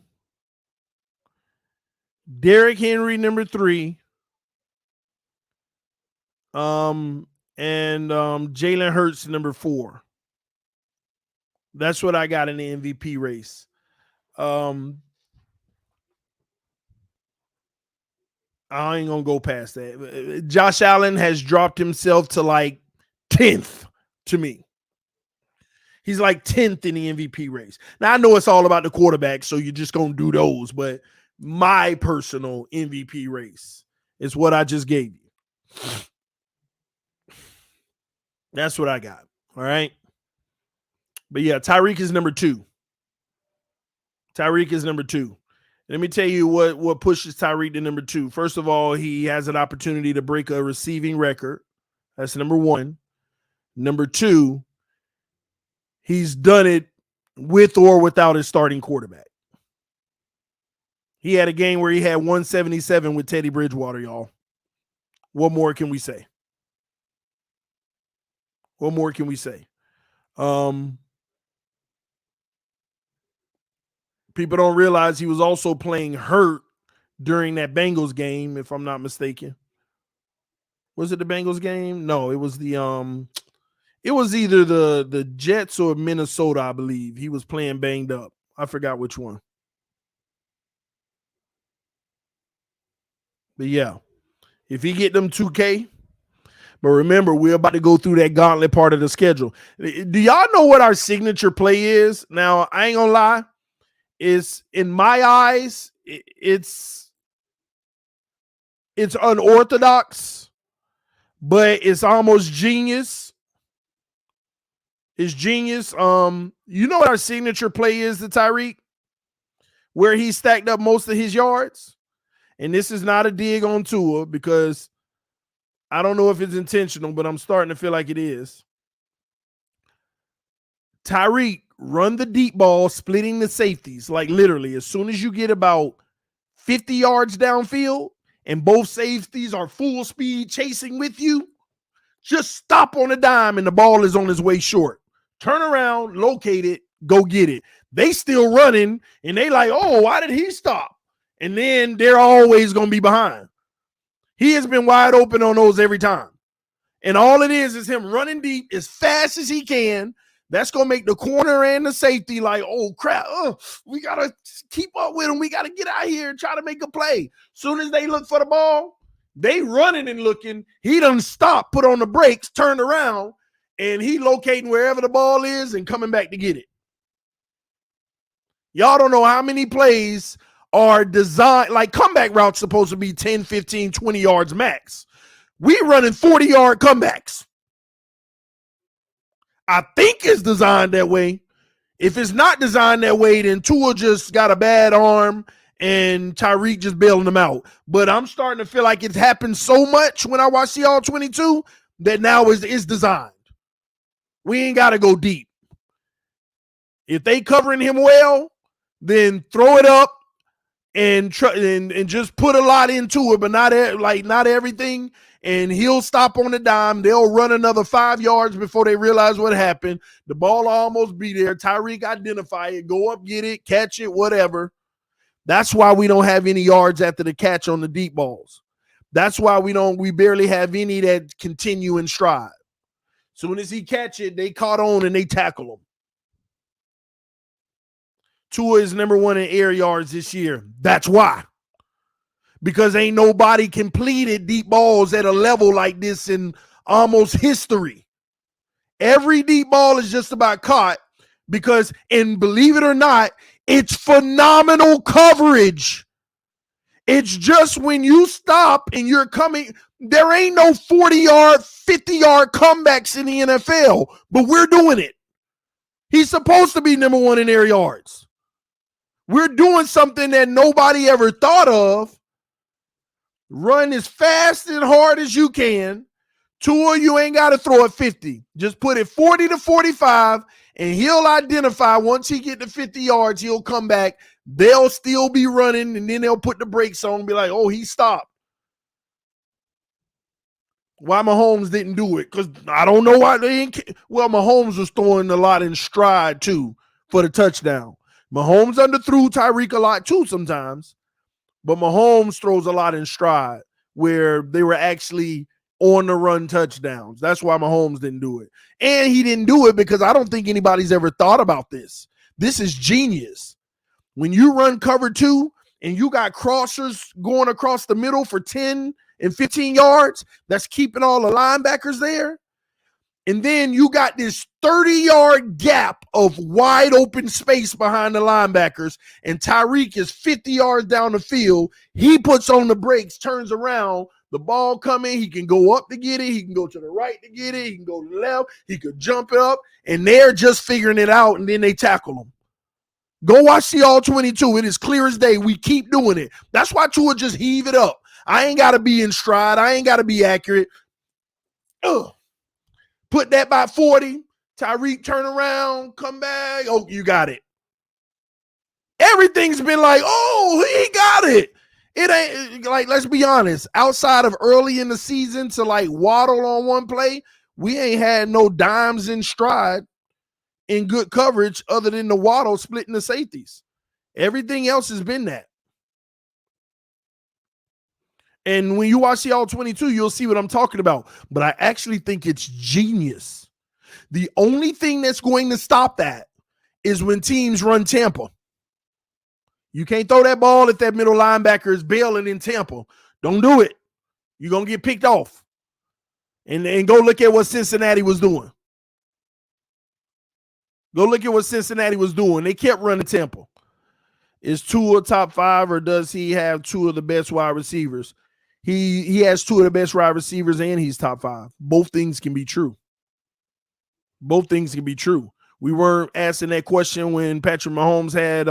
Derrick Henry number 3. And Jalen Hurts number 4. That's what I got in the MVP race. I ain't gonna go past that. Josh Allen has dropped himself to like 10th to me. He's like 10th in the MVP race. Now I know it's all about the quarterback, so you're just gonna do those, but my personal MVP race is what I just gave you. That's what I got. All right. But yeah, Tyreek is number 2. Tyreek is number 2. Let me tell you what pushes Tyreek to number 2. First of all, he has an opportunity to break a receiving record. That's number 1. Number 2, he's done it with or without his starting quarterback. He had a game where he had 177 with Teddy Bridgewater, y'all. What more can we say? What more can we say? People don't realize he was also playing hurt during that Bengals game, if I'm not mistaken. Was it the Bengals game? No, it was it was either the Jets or Minnesota, I believe. He was playing banged up. I forgot which one. But yeah, if he get them 2K, but remember, we're about to go through that gauntlet part of the schedule. Do y'all know what our signature play is? Now, I ain't gonna lie. Is in my eyes, it's unorthodox, but it's almost genius. It's genius. You know what our signature play is to Tyreek? Where he stacked up most of his yards? And this is not a dig on Tua because I don't know if it's intentional, but I'm starting to feel like it is. Tyreek run the deep ball, splitting the safeties. Like literally, as soon as you get about 50 yards downfield and both safeties are full speed chasing with you, just stop on a dime and the ball is on its way short. Turn around, locate it, go get it. They still running and they like, oh, why did he stop? And then they're always going to be behind. He has been wide open on those every time. And all it is him running deep as fast as he can. That's going to make the corner and the safety like, oh, crap. We got to keep up with him. We got to get out here and try to make a play. Soon as they look for the ball, they running and looking. He done stop, put on the brakes, turned around, and he locating wherever the ball is and coming back to get it. Y'all don't know how many plays are designed, like comeback routes supposed to be 10, 15, 20 yards max. We running 40-yard comebacks. I think it's designed that way. If it's not designed that way, then Tua just got a bad arm and Tyreek just bailing them out. But I'm starting to feel like it's happened so much when I watch the All-22 that now it's designed. We ain't got to go deep. If they covering him well, then throw it up and just put a lot into it, but not everything. And he'll stop on the dime. They'll run another 5 yards before they realize what happened. The ball will almost be there. Tyreek identify it, go up, get it, catch it, whatever. That's why we don't have any yards after the catch on the deep balls. That's why we barely have any that continue in stride. Soon as he catch it, they caught on and they tackle him. Tua is number 1 in air yards this year. That's why. Because ain't nobody completed deep balls at a level like this in almost history. Every deep ball is just about caught because, and believe it or not, it's phenomenal coverage. It's just when you stop and you're coming, there ain't no 40-yard, 50-yard comebacks in the NFL, but we're doing it. He's supposed to be number 1 in air yards. We're doing something that nobody ever thought of. Run as fast and hard as you can. Tua, you ain't got to throw it 50. Just put it 40 to 45, and he'll identify once he get to 50 yards, he'll come back. They'll still be running, and then they'll put the brakes on and be like, oh, he stopped. Why Mahomes didn't do it? Because I don't know why they ain't. Well, Mahomes was throwing a lot in stride, too, for the touchdown. Mahomes underthrew Tyreek a lot, too, sometimes. But Mahomes throws a lot in stride where they were actually on the run touchdowns. That's why Mahomes didn't do it. And he didn't do it because I don't think anybody's ever thought about this. This is genius. When you run cover 2 and you got crossers going across the middle for 10 and 15 yards, that's keeping all the linebackers there. And then you got this 30-yard gap of wide open space behind the linebackers, and Tyreek is 50 yards down the field. He puts on the brakes, turns around, the ball coming. He can go up to get it. He can go to the right to get it. He can go to the left. He could jump it up, and they're just figuring it out, and then they tackle him. Go watch the All-22. It is clear as day. We keep doing it. That's why Tua just heave it up. I ain't got to be in stride. I ain't got to be accurate. Ugh. Put that by 40. Tyreek turn around, come back. Oh, you got it. Everything's been like, oh, he got it. It ain't like, let's be honest. Outside of early in the season to like waddle on one play, we ain't had no dimes in stride in good coverage other than the waddle splitting the safeties. Everything else has been that. And when you watch the All-22, you'll see what I'm talking about. But I actually think it's genius. The only thing that's going to stop that is when teams run Tampa. You can't throw that ball if that middle linebacker is bailing in Tampa. Don't do it. You're going to get picked off. And go look at what Cincinnati was doing. Go look at what Cincinnati was doing. They kept running Tampa. Is Tua top 5, or does he have 2 of the best wide receivers? He has 2 of the best wide receivers, and he's top 5. Both things can be true. Both things can be true. We weren't asking that question when Patrick Mahomes had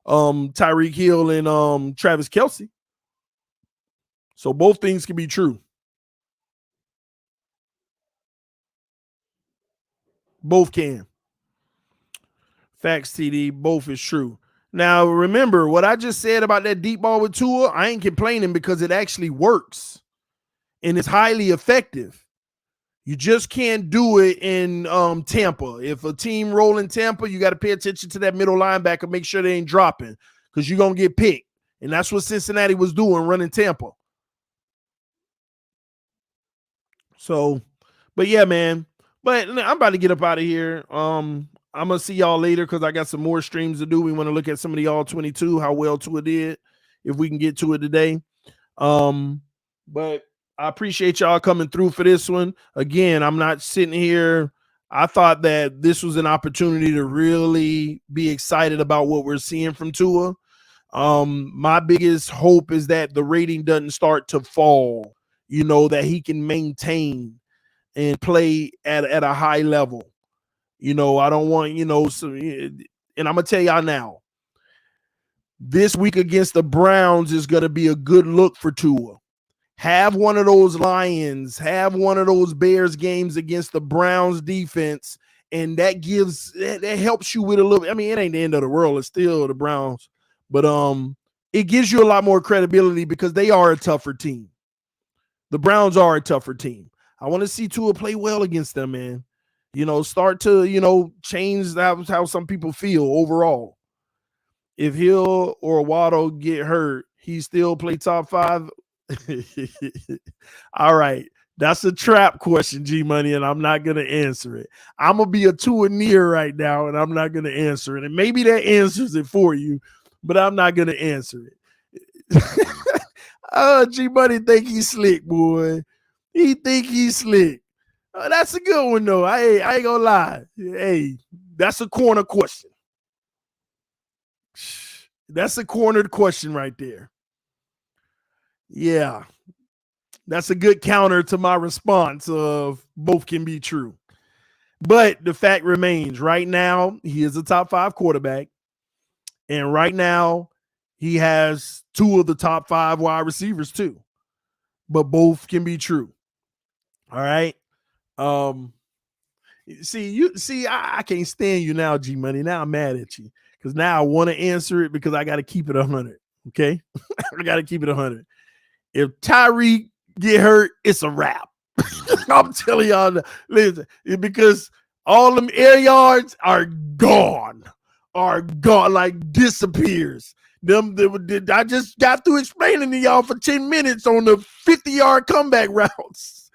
Tyreek Hill and Travis Kelce. So both things can be true. Both can. Facts, TD. Both is true. Now, remember what I just said about that deep ball with Tua. I ain't complaining because it actually works and it's highly effective. You just can't do it in Tampa. If a team rolling Tampa, you got to pay attention to that middle linebacker, make sure they ain't dropping because you're going to get picked. And that's what Cincinnati was doing, running Tampa. So, but yeah, man. But I'm about to get up out of here. I'm going to see y'all later because I got some more streams to do. We want to look at some of the All-22, how well Tua did, if we can get to it today. But I appreciate y'all coming through for this one. Again, I'm not sitting here. I thought that this was an opportunity to really be excited about what we're seeing from Tua. My biggest hope is that the rating doesn't start to fall, that he can maintain and play at a high level. I don't want, and I'm going to tell y'all now, this week against the Browns is going to be a good look for Tua. Have one of those Lions, have one of those Bears games against the Browns defense, and that helps you with a little. I mean, it ain't the end of the world. It's still the Browns, but it gives you a lot more credibility because they are a tougher team. The Browns are a tougher team. I want to see Tua play well against them, man. Start to change how some people feel overall. If Hill or Waddle get hurt, he still play top 5. All right. That's a trap question, G Money, and I'm not going to answer it. I'm going to be a Tua near right now, and I'm not going to answer it. And maybe that answers it for you, but I'm not going to answer it. G Money think he's slick, boy. He think he's slick. That's a good one, though. I ain't going to lie. Hey, that's a corner question. That's a cornered question right there. Yeah. That's a good counter to my response of both can be true. But the fact remains, right now, he is a top 5 quarterback. And right now, he has 2 of the top 5 wide receivers too. But both can be true. All right. I can't stand you now, G Money. Now I'm mad at you. Because now I want to answer it because I got to keep it 100. Okay? I got to keep it 100. If Tyreek get hurt, it's a wrap. I'm telling y'all, listen, because all them air yards are gone, like disappears. I just got through explaining to y'all for 10 minutes on the 50-yard comeback routes.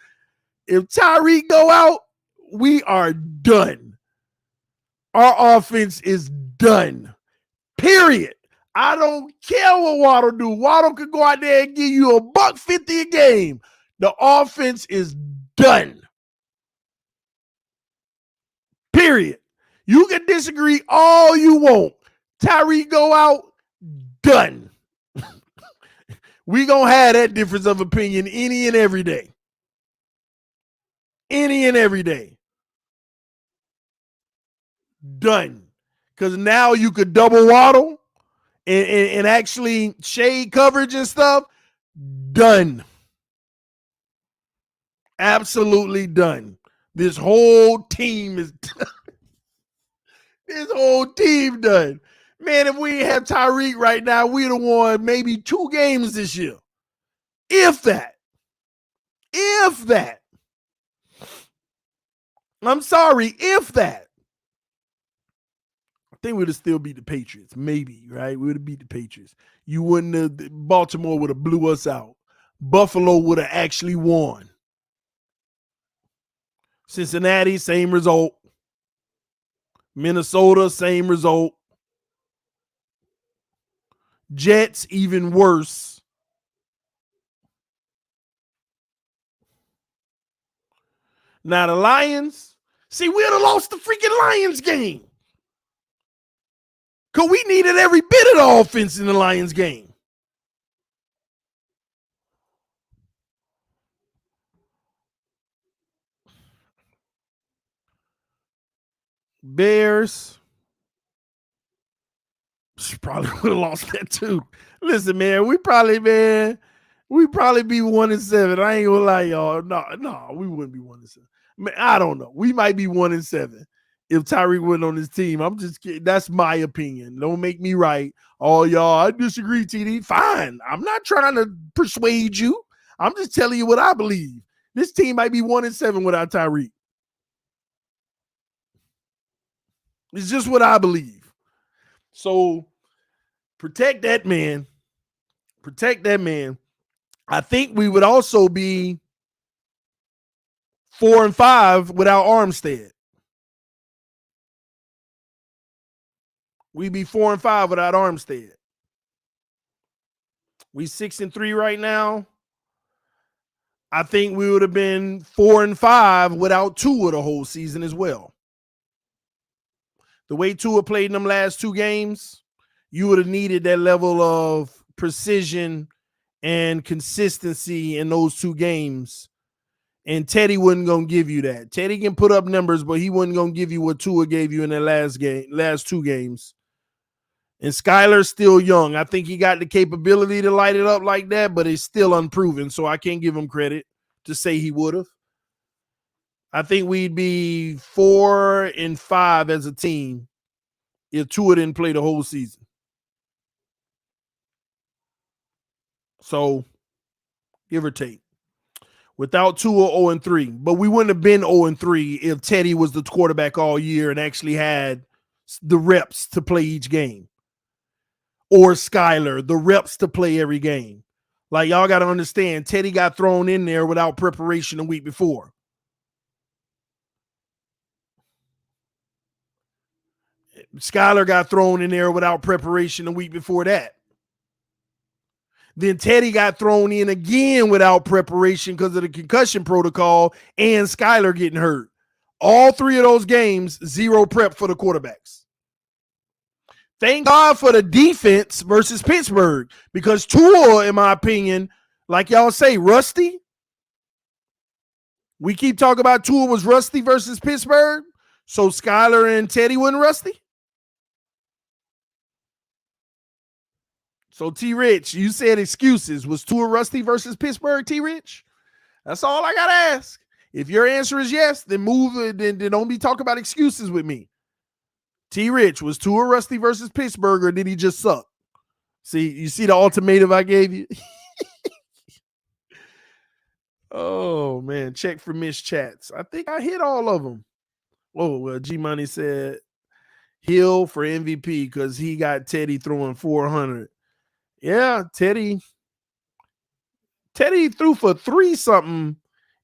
If Tyreek go out, we are done. Our offense is done. Period. I don't care what Waddle do. Waddle could go out there and give you $150 a game. The offense is done. Period. You can disagree all you want. Tyreek go out, done. We gonna have that difference of opinion any and every day. Any and every day. Done. Because now you could double Waddle and actually shade coverage and stuff. Done. Absolutely done. This whole team is done. This whole team done. Man, if we didn't have Tyreek right now, we'd have won maybe 2 games this year. If that. If that. I'm sorry, if that. I think we'd have still beat the Patriots. Maybe, right? We would have beat the Patriots. You wouldn't have, Baltimore would have blew us out. Buffalo would have actually won. Cincinnati, same result. Minnesota, same result. Jets, even worse. Now the Lions, see, we'd have lost the freaking Lions game. Because we needed every bit of the offense in the Lions game. Bears. She probably would have lost that too. Listen, man, we probably be 1-7. I ain't gonna lie, y'all. No, we wouldn't be 1-7. Man, I don't know. We might be 1-7 if Tyreek wasn't on this team. I'm just kidding. That's my opinion. Don't make me right. Oh, y'all, I disagree, TD. Fine. I'm not trying to persuade you. I'm just telling you what I believe. This team might be 1-7 without Tyreek. It's just what I believe. So protect that man. Protect that man. I think we would also be 4-5 without Armstead. We'd be 4-5 without Armstead. We 6-3 right now. I think we would have been 4-5 without Tua the whole season as well. The way Tua played in them last 2 games, you would have needed that level of precision and consistency in those 2 games And Teddy wasn't gonna give you that. Teddy can put up numbers, but he wasn't gonna give you what Tua gave you in the last 2 games. And Skyler's still young. I think he got the capability to light it up like that, but it's still unproven. So I can't give him credit to say he would have. I think we'd be 4-5 as a team if Tua didn't play the whole season. So, give or take. Without Tua, 0-3. But we wouldn't have been 0-3 if Teddy was the quarterback all year and actually had the reps to play each game. Or Skyler, the reps to play every game. Like, y'all got to understand, Teddy got thrown in there without preparation a week before. Skyler got thrown in there without preparation a week before that. Then Teddy got thrown in again without preparation because of the concussion protocol and Skyler getting hurt. All 3 of those games, 0 prep for the quarterbacks. Thank God for the defense versus Pittsburgh, because Tua, in my opinion, like y'all say, rusty. We keep talking about Tua was rusty versus Pittsburgh, so Skyler and Teddy wasn't rusty. So T-Rich, you said excuses. Was Tua rusty versus Pittsburgh, T-Rich? That's all I got to ask. If your answer is yes, then move it. Then don't be talking about excuses with me. T-Rich, was Tua rusty versus Pittsburgh, or did he just suck? See, you see the ultimatum I gave you? Oh, man. Check for missed chats. I think I hit all of them. Oh, well, G-Money said Hill for MVP because he got Teddy throwing 400. Yeah, Teddy threw for 3-something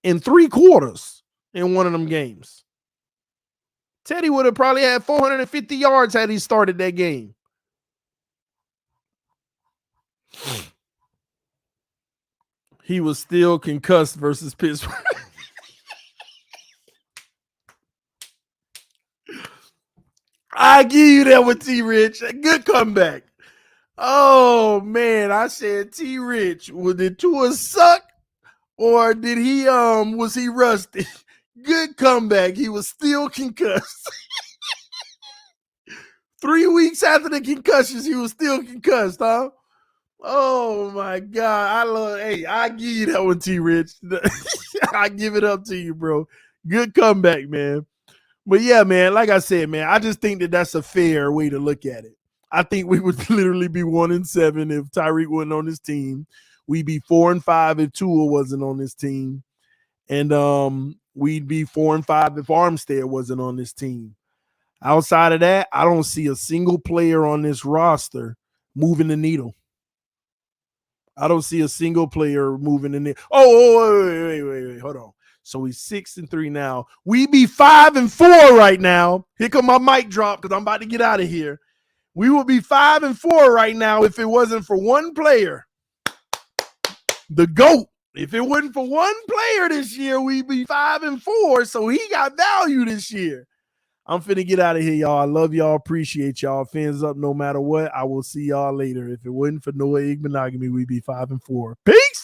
in 3 quarters in one of them games. Teddy would have probably had 450 yards had he started that game. He was still concussed versus Pittsburgh. I give you that with T-Rich. Good comeback. Oh, man, I said T-Rich. Did Tua suck or did he was he rusty? Good comeback. He was still concussed. 3 weeks after the concussions, he was still concussed, huh? Oh, my God. I give you that one, T-Rich. I give it up to you, bro. Good comeback, man. But, yeah, man, like I said, man, I just think that that's a fair way to look at it. I think we would literally be 1-7 if Tyreek wasn't on this team. We'd be 4-5 if Tua wasn't on this team. And we'd be 4-5 if Armstead wasn't on this team. Outside of that, I don't see a single player on this roster moving the needle. I don't see a single player moving the needle. Wait. Hold on. So he's 6-3 now. We be 5-4 right now. Here come my mic drop because I'm about to get out of here. We would be 5-4 right now if it wasn't for one player. The GOAT. If it wasn't for one player this year, we'd be 5-4. So he got value this year. I'm finna get out of here, y'all. I love y'all. Appreciate y'all. Fans up no matter what. I will see y'all later. If it wasn't for Noah Igbenogany, we'd be 5-4. Peace.